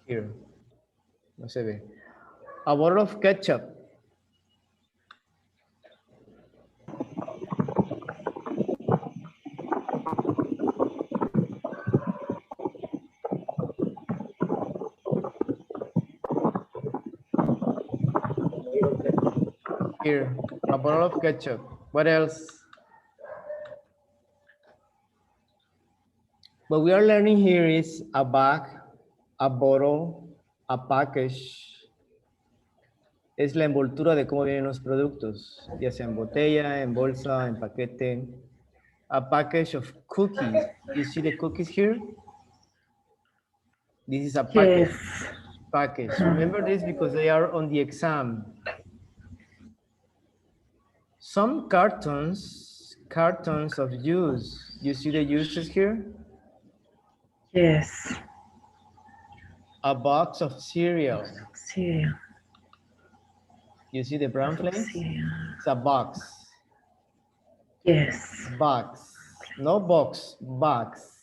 Here, no se ve. A bottle of ketchup. Here, a bottle of ketchup. What else? What we are learning here is a bag, a bottle, a package. Es la envoltura de cómo vienen los productos, ya sea en botella, en bolsa, en paquete. A package of cookies. You see the cookies here? This is a package. Yes. Package. Remember this because they are on the exam. Some cartons of juice. You see the juices here? Yes. A box of cereal. Cereal. You see the brown place? Cereal. It's a box. Yes. Box. No box, box.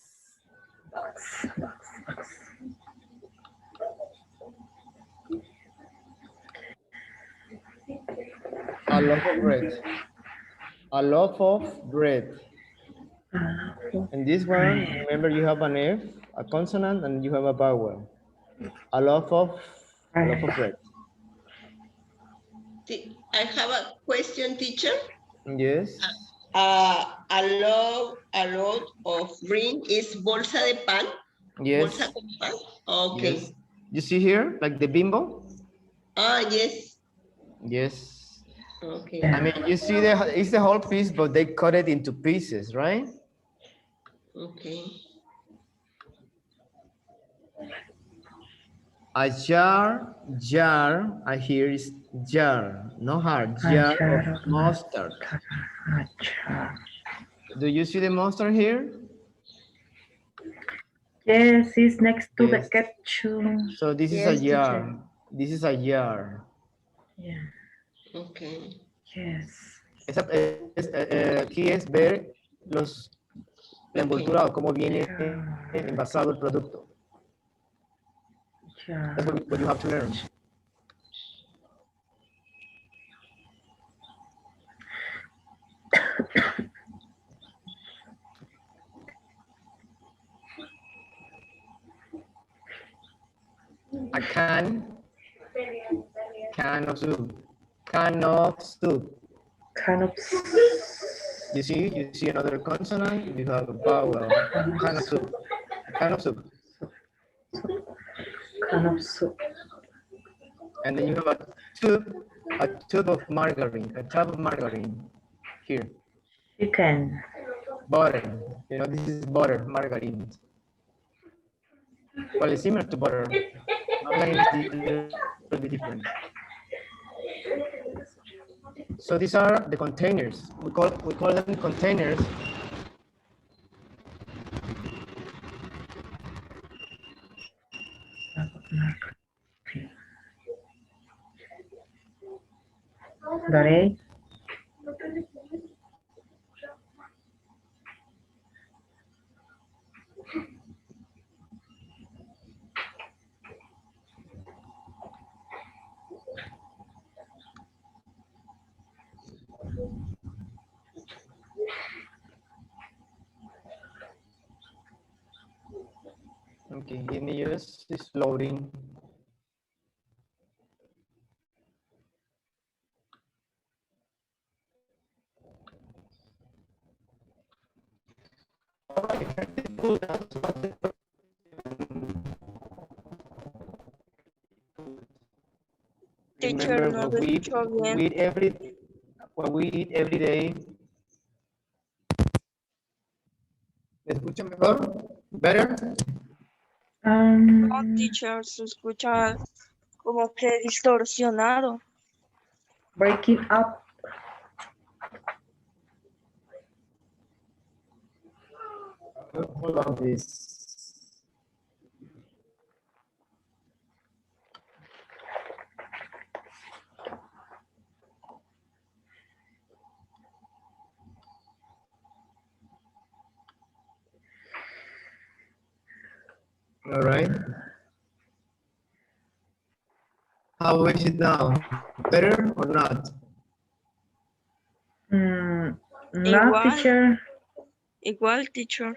Box, box, box. A loaf of bread. A loaf of bread. And this one, remember you have an F, a consonant, and you have a vowel. A loaf of bread. I have a question, teacher. Yes. A lot of green is bolsa de pan. Yes. Bolsa con pan. Okay. Yes. You see here, like the bimbo? Yes. Yes. Okay. I mean, you see it's the whole piece, but they cut it into pieces, right? Okay. A jar, I hear is jar, no hard, jar of mustard. Do you see the mustard here? Yes, it's next to the Yes. ketchup. So this is a Yes, jar. teacher. This is a jar. Yeah. Okay. Yes. Aquí es ver la envoltura o cómo viene envasado el producto. Yeah. That's what you have to learn. A can of soup. Can of soup. Kind of. You see another consonant, you have a vowel. Can of soup. Can of soup. Kind of soup. And then you have a tube of margarine, a tub of margarine here. Chicken. Butter. You know, this is butter, margarine. Well, it's similar to butter. Margarine is a little bit different. So these are the containers. We call them containers. Dore. Okay, give me just it's loading. Teacher, Remember no lo escucho bien. what we eat every day. ¿Me escucha mejor? Better? No, teacher, se escucha como que distorsionado. Breaking up. Hold on, please. All right. How is it now? Better or not? No, Igual. teacher. Igual, teacher.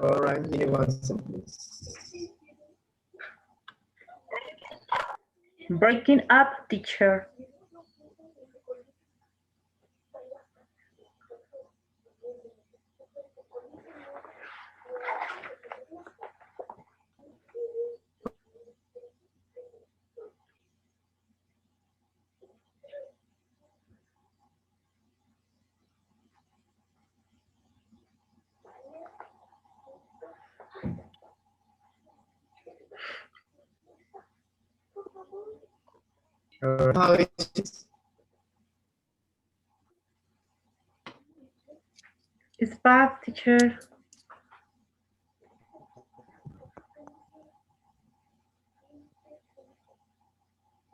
All right, give me 1 second, please. Breaking up, teacher. How is it? It's bad, teacher.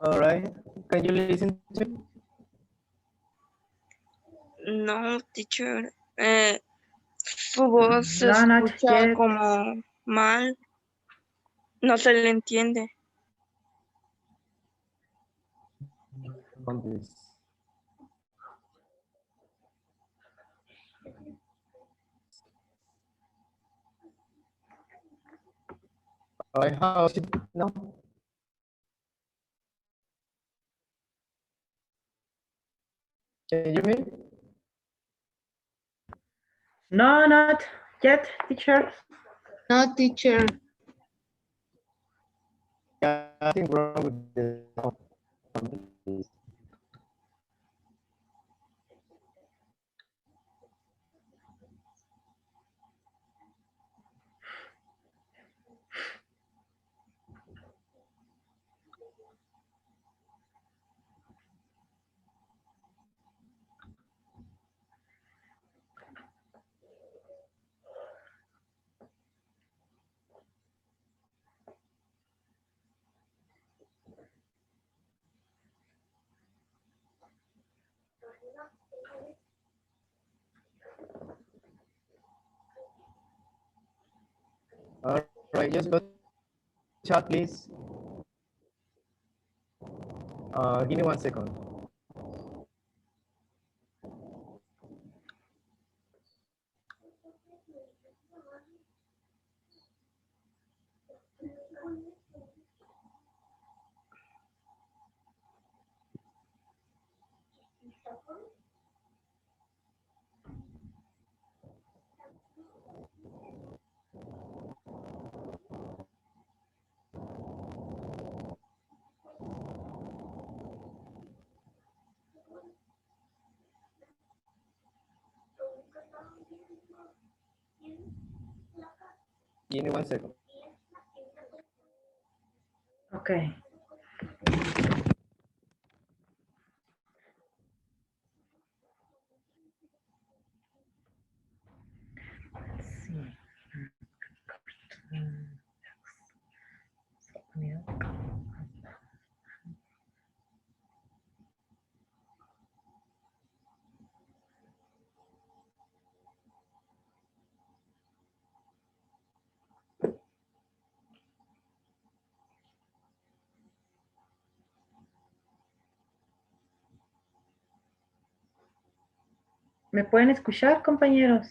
All right. Can you listen to me? No, teacher. Su voz se No, not escucha yet. como mal. No se le entiende. On this. All right. How is it now? Can you hear me? No, not yet, teacher. No, teacher. Yeah, nothing wrong with the sound on this. All right, just go chat, please. Give me 1 second. Give me 1 second. Okay. Let's see. Milk. ¿Me pueden escuchar, compañeros?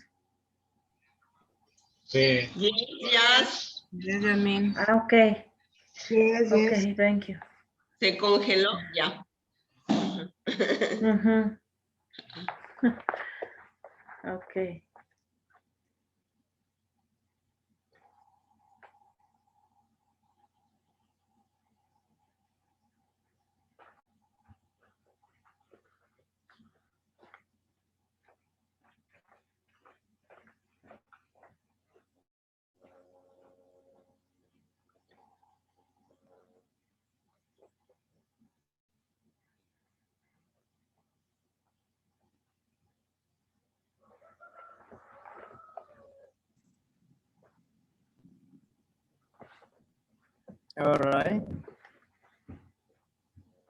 Sí. Yes. Yes, I mean. Ah, ok. Yes, Ok, yes. thank you. Se congeló, ya. Ujú. Ok. All right.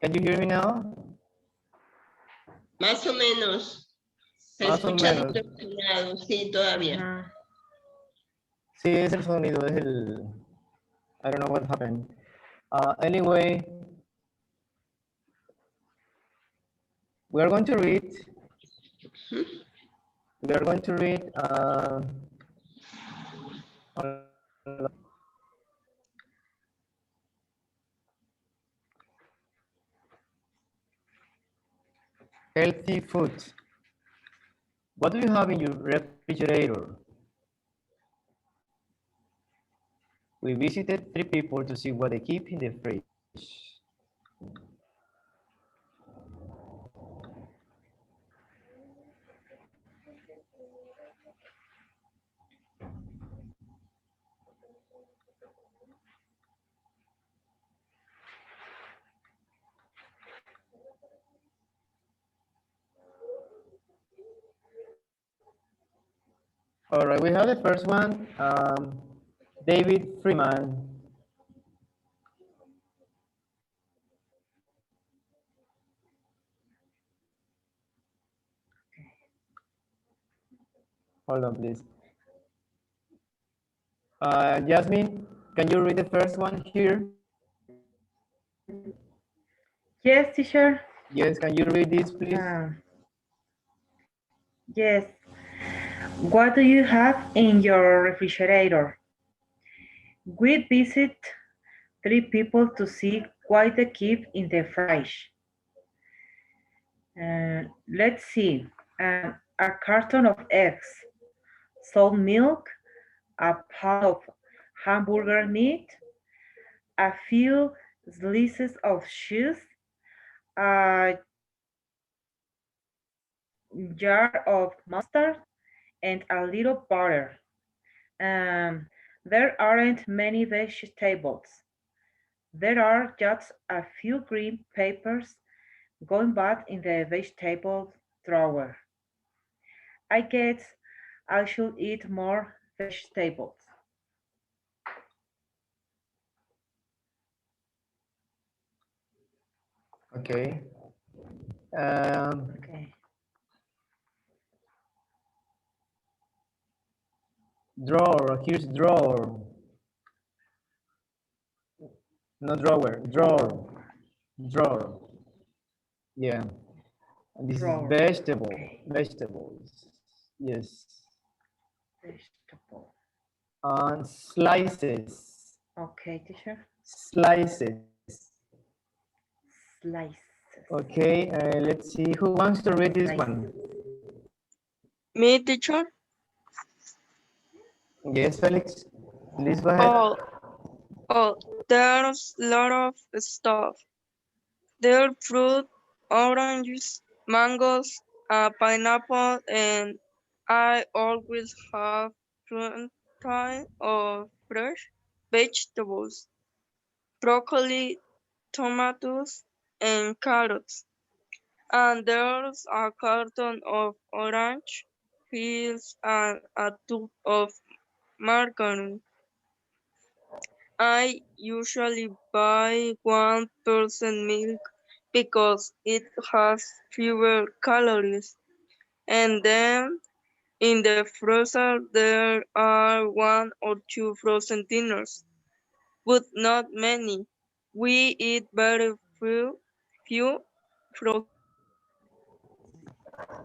Can you hear me now? Más o menos. Se Más o escucha menos. distorsionado, sí, todavía. Ajá. Sí, es el sonido, es el... I don't know what happened. Anyway, we are going to read. We are going to read healthy food. What do you have in your refrigerator? We visited 3 people to see what they keep in the fridge. All right, we have the first one, David Freeman. Hold on, please. Jasmine, can you read the first one here? Yes, teacher. Yes, can you read this, please? Yes. What do you have in your refrigerator? We visit 3 people to see what they keep in the fridge. Let's see. A carton of eggs, salt milk, a pound of hamburger meat, a few slices of cheese, a jar of mustard, and a little butter. There aren't many vegetables. There are just a few green peppers going bad in the vegetable drawer. I guess I should eat more vegetables. Okay. Okay. Drawer, here's drawer. No drawer, drawer. Drawer. Yeah. And this is vegetable. Okay. Vegetables. Yes. Vegetable. And slices. Okay, teacher. Slices. Slices. Okay, let's see. Who wants to read this one? Me, teacher? Yes, Felix. Please go ahead. Oh, there's a lot of stuff. There are fruit, oranges, mangoes, pineapple, and I always have plenty of fresh vegetables, broccoli, tomatoes, and carrots. And there's a carton of orange peels and a tube of margarine. I usually buy 1% milk because it has fewer calories. And then in the freezer there are 1 or 2 frozen dinners, but not many. We eat very few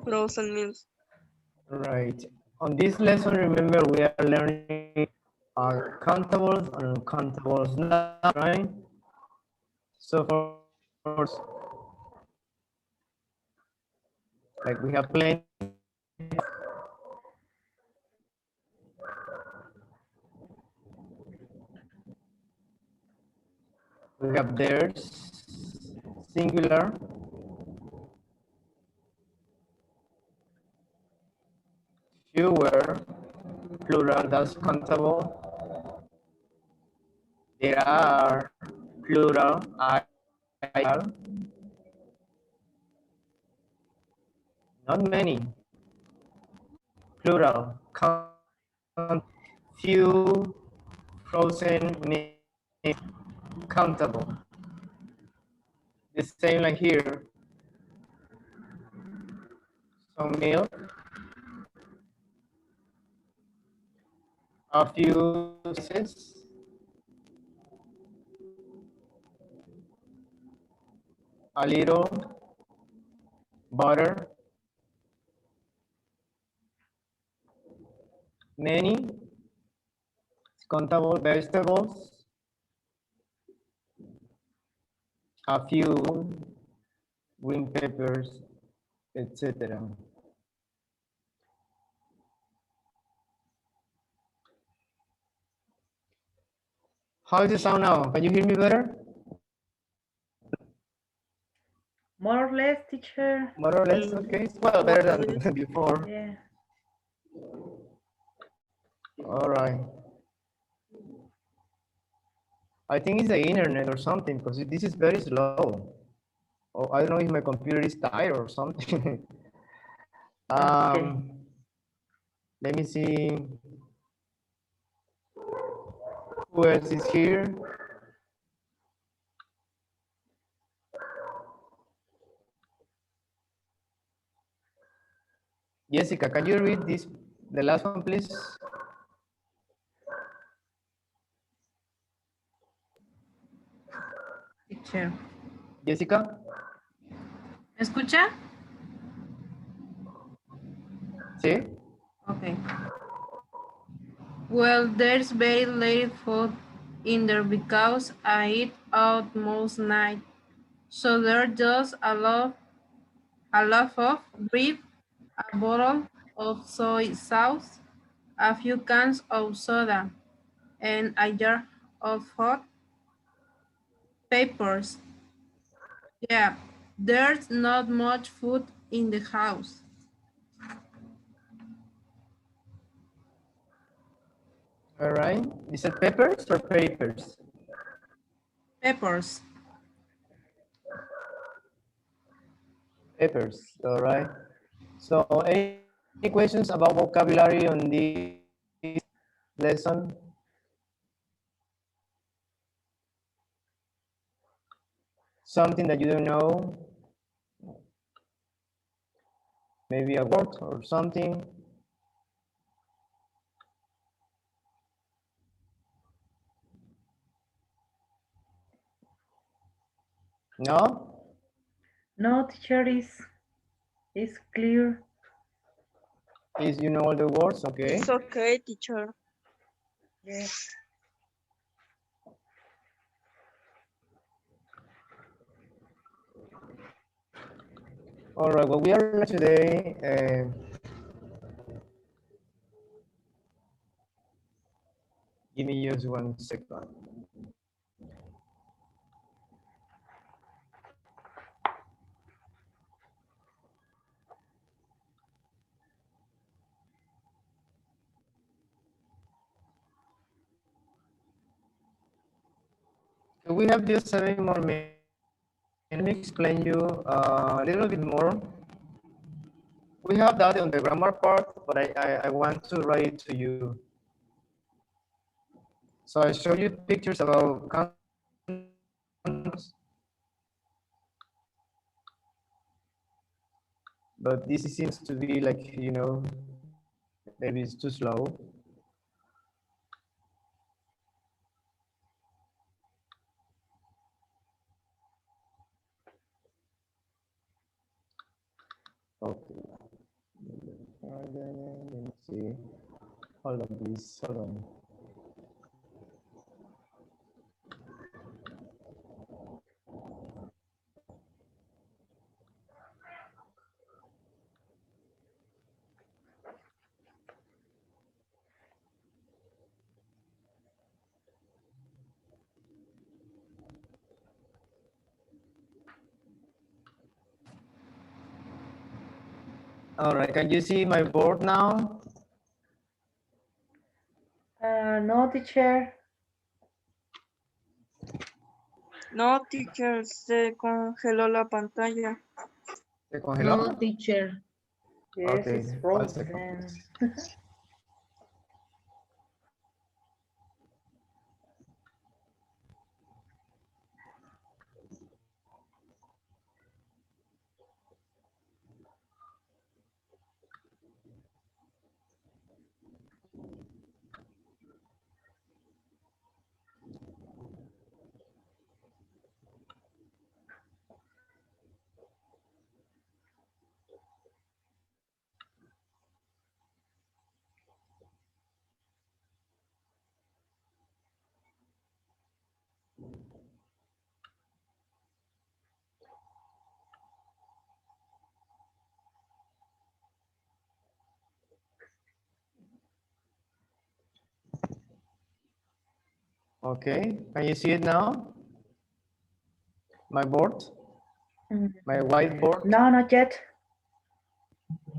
frozen meals. Right. On this lesson, remember we are learning our countables and uncountables now, right? So for like we have plenty. We have theirs, singular. Fewer, plural, that's countable. There are, plural, are. Not many, plural, count, few, frozen, countable. The same like here. Some milk, a few pieces, a little butter, many countable vegetables, a few green peppers, etc. How does it sound now? Can you hear me better? More or less, teacher. More or less, okay. Well, better than before. Yeah. All right. I think it's the internet or something because this is very slow. Or I don't know if my computer is tired or something. Okay. Let me see. Who else is here? Jessica, can you read The last one, please. Teacher. Jessica. ¿Me escucha? Sí. Okay. Well, there's very little food in there because I eat out most night. So there's just a lot of bread, a bottle of soy sauce, a few cans of soda, and a jar of hot peppers. Yeah, there's not much food in the house. All right. Is it peppers or papers? Peppers. Peppers. All right. So any questions about vocabulary on this lesson? Something that you don't know? Maybe a word or something? No? No, teacher, is clear. Is you know all the words? Okay. It's okay, teacher. Yes. All right. What we are learning today. Give me just 1 second. We have just 7 more minutes. Let me explain you a little bit more. We have that on the grammar part, but I want to write it to you. So I show you pictures about concepts, but this seems to be like, you know, maybe it's too slow. Okay. Let me see. Hold on, please. Hold on. All right. Can you see my board now? No, teacher. No, teacher, se congeló la pantalla. ¿Se congeló? No, teacher. Yes, Okay. it's 1 second, frozen. please. Okay. Can you see it now? My board? My whiteboard? No, not yet.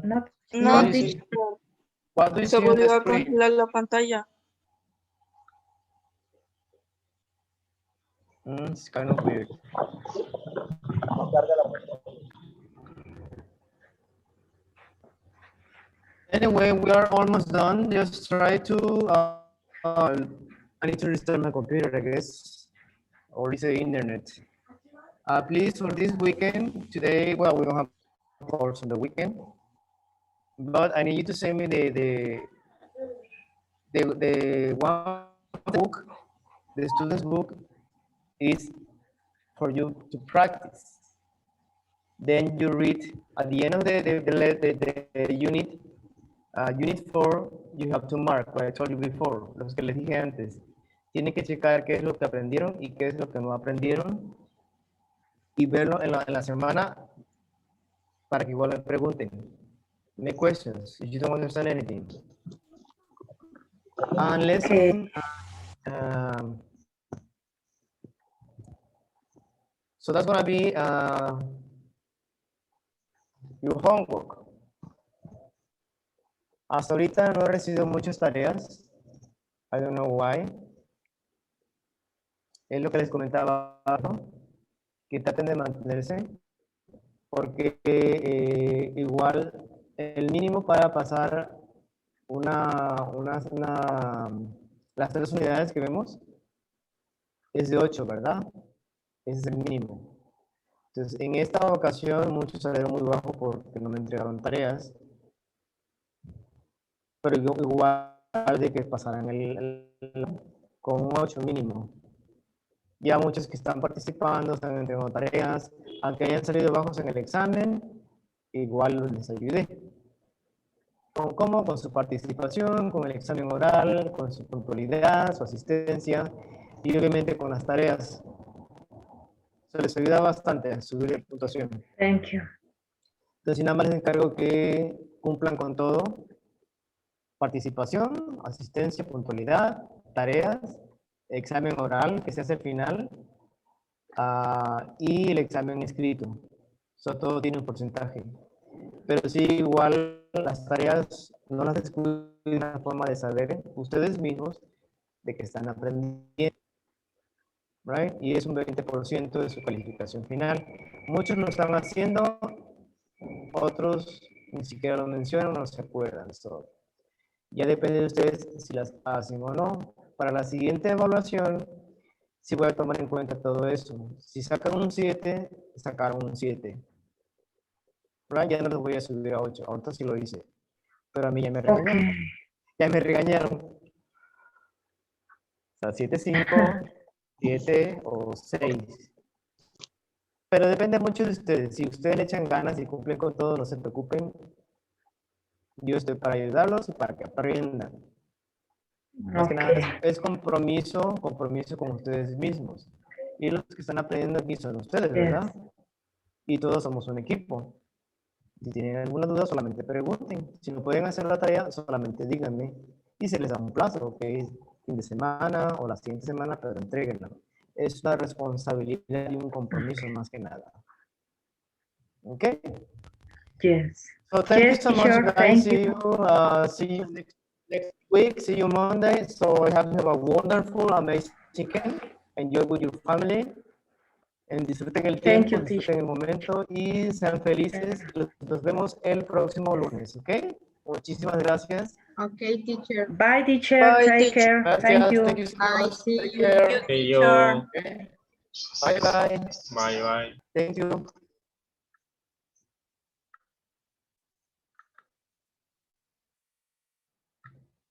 Not. No, What do you see? teacher, What do you se see on the volvió a screen? congelar la pantalla. It's kind of weird. Anyway, we are almost done. Just try to, I need to restart my computer, I guess, or is the internet. Please, for this weekend, today, well, we don't have course on the weekend. but I need you to send me the one book, the student's book is for you to practice. Then you read at the end of the unit, unit 4, you have to mark what I told you before, los que les dije antes. Tienen que checar qué es lo que aprendieron y qué es lo que no aprendieron y verlo en la semana para que igual me pregunten. Make questions if you don't understand anything. And lesson, so that's gonna be your homework. Hasta ahorita no he recibido muchas tareas. I don't know why. Es lo que les comentaba, ¿no? Que traten de mantenerse, porque igual el mínimo para pasar las 3 unidades que vemos es de 8, ¿verdad? Ese es el mínimo. Entonces, en esta ocasión muchos salieron muy bajo porque no me entregaron tareas, pero igual de que pasaran con un 8 mínimo. Ya muchos que están participando, están entregando tareas, aunque hayan salido bajos en el examen, igual les ayudé. ¿Cómo? Con su participación, con el examen oral, con su puntualidad, su asistencia y obviamente con las tareas. Se les ayuda bastante a subir la puntuación. Thank you. Entonces, nada más les encargo que cumplan con todo. Participación, asistencia, puntualidad, tareas, examen oral que se hace al final y el examen escrito. Eso todo tiene un porcentaje. Pero sí, igual las tareas no las descuiden, una forma de saber ustedes mismos de que están aprendiendo. Right? Y es un 20% de su calificación final. Muchos lo están haciendo, otros ni siquiera lo mencionan, no se acuerdan. So, ya depende de ustedes si las hacen o no. Para la siguiente evaluación, sí voy a tomar en cuenta todo eso. Si sacan un 7, sacaron un 7. Right? Ya no los voy a subir a 8. Ahorita sí lo hice. Pero a mí ya me regañaron. Okay. Ya me regañaron. O sea, 7, 5, 7 o 6. Pero depende mucho de ustedes. Si ustedes le echan ganas y cumplen con todo, no se preocupen. Yo estoy para ayudarlos y para que aprendan. Más que nada es compromiso con ustedes mismos. Y los que están aprendiendo aquí son ustedes, ¿verdad? Y todos somos un equipo. Si tienen alguna duda, solamente pregunten. Si no pueden hacer la tarea, solamente díganme. Y se les da un plazo, que es fin de semana o la siguiente semana, pero entréguenla. Es una responsabilidad y un compromiso más que nada. ¿Ok? Yes. So thank Yes, you so teacher, much, guys. thank See you next week. See you Monday. So I have a wonderful, amazing weekend. Enjoy with your family. Disfruten el Thank tiempo, you, disfruten el momento y sean felices. Nos vemos el próximo lunes, ¿ok? Muchísimas gracias. Okay, teacher. Bye, teacher. Bye, Take teacher. care. Gracias. Thank you. Thank you so Bye, much. see Take you. care. See you. Okay. Bye bye. Bye bye. Thank you.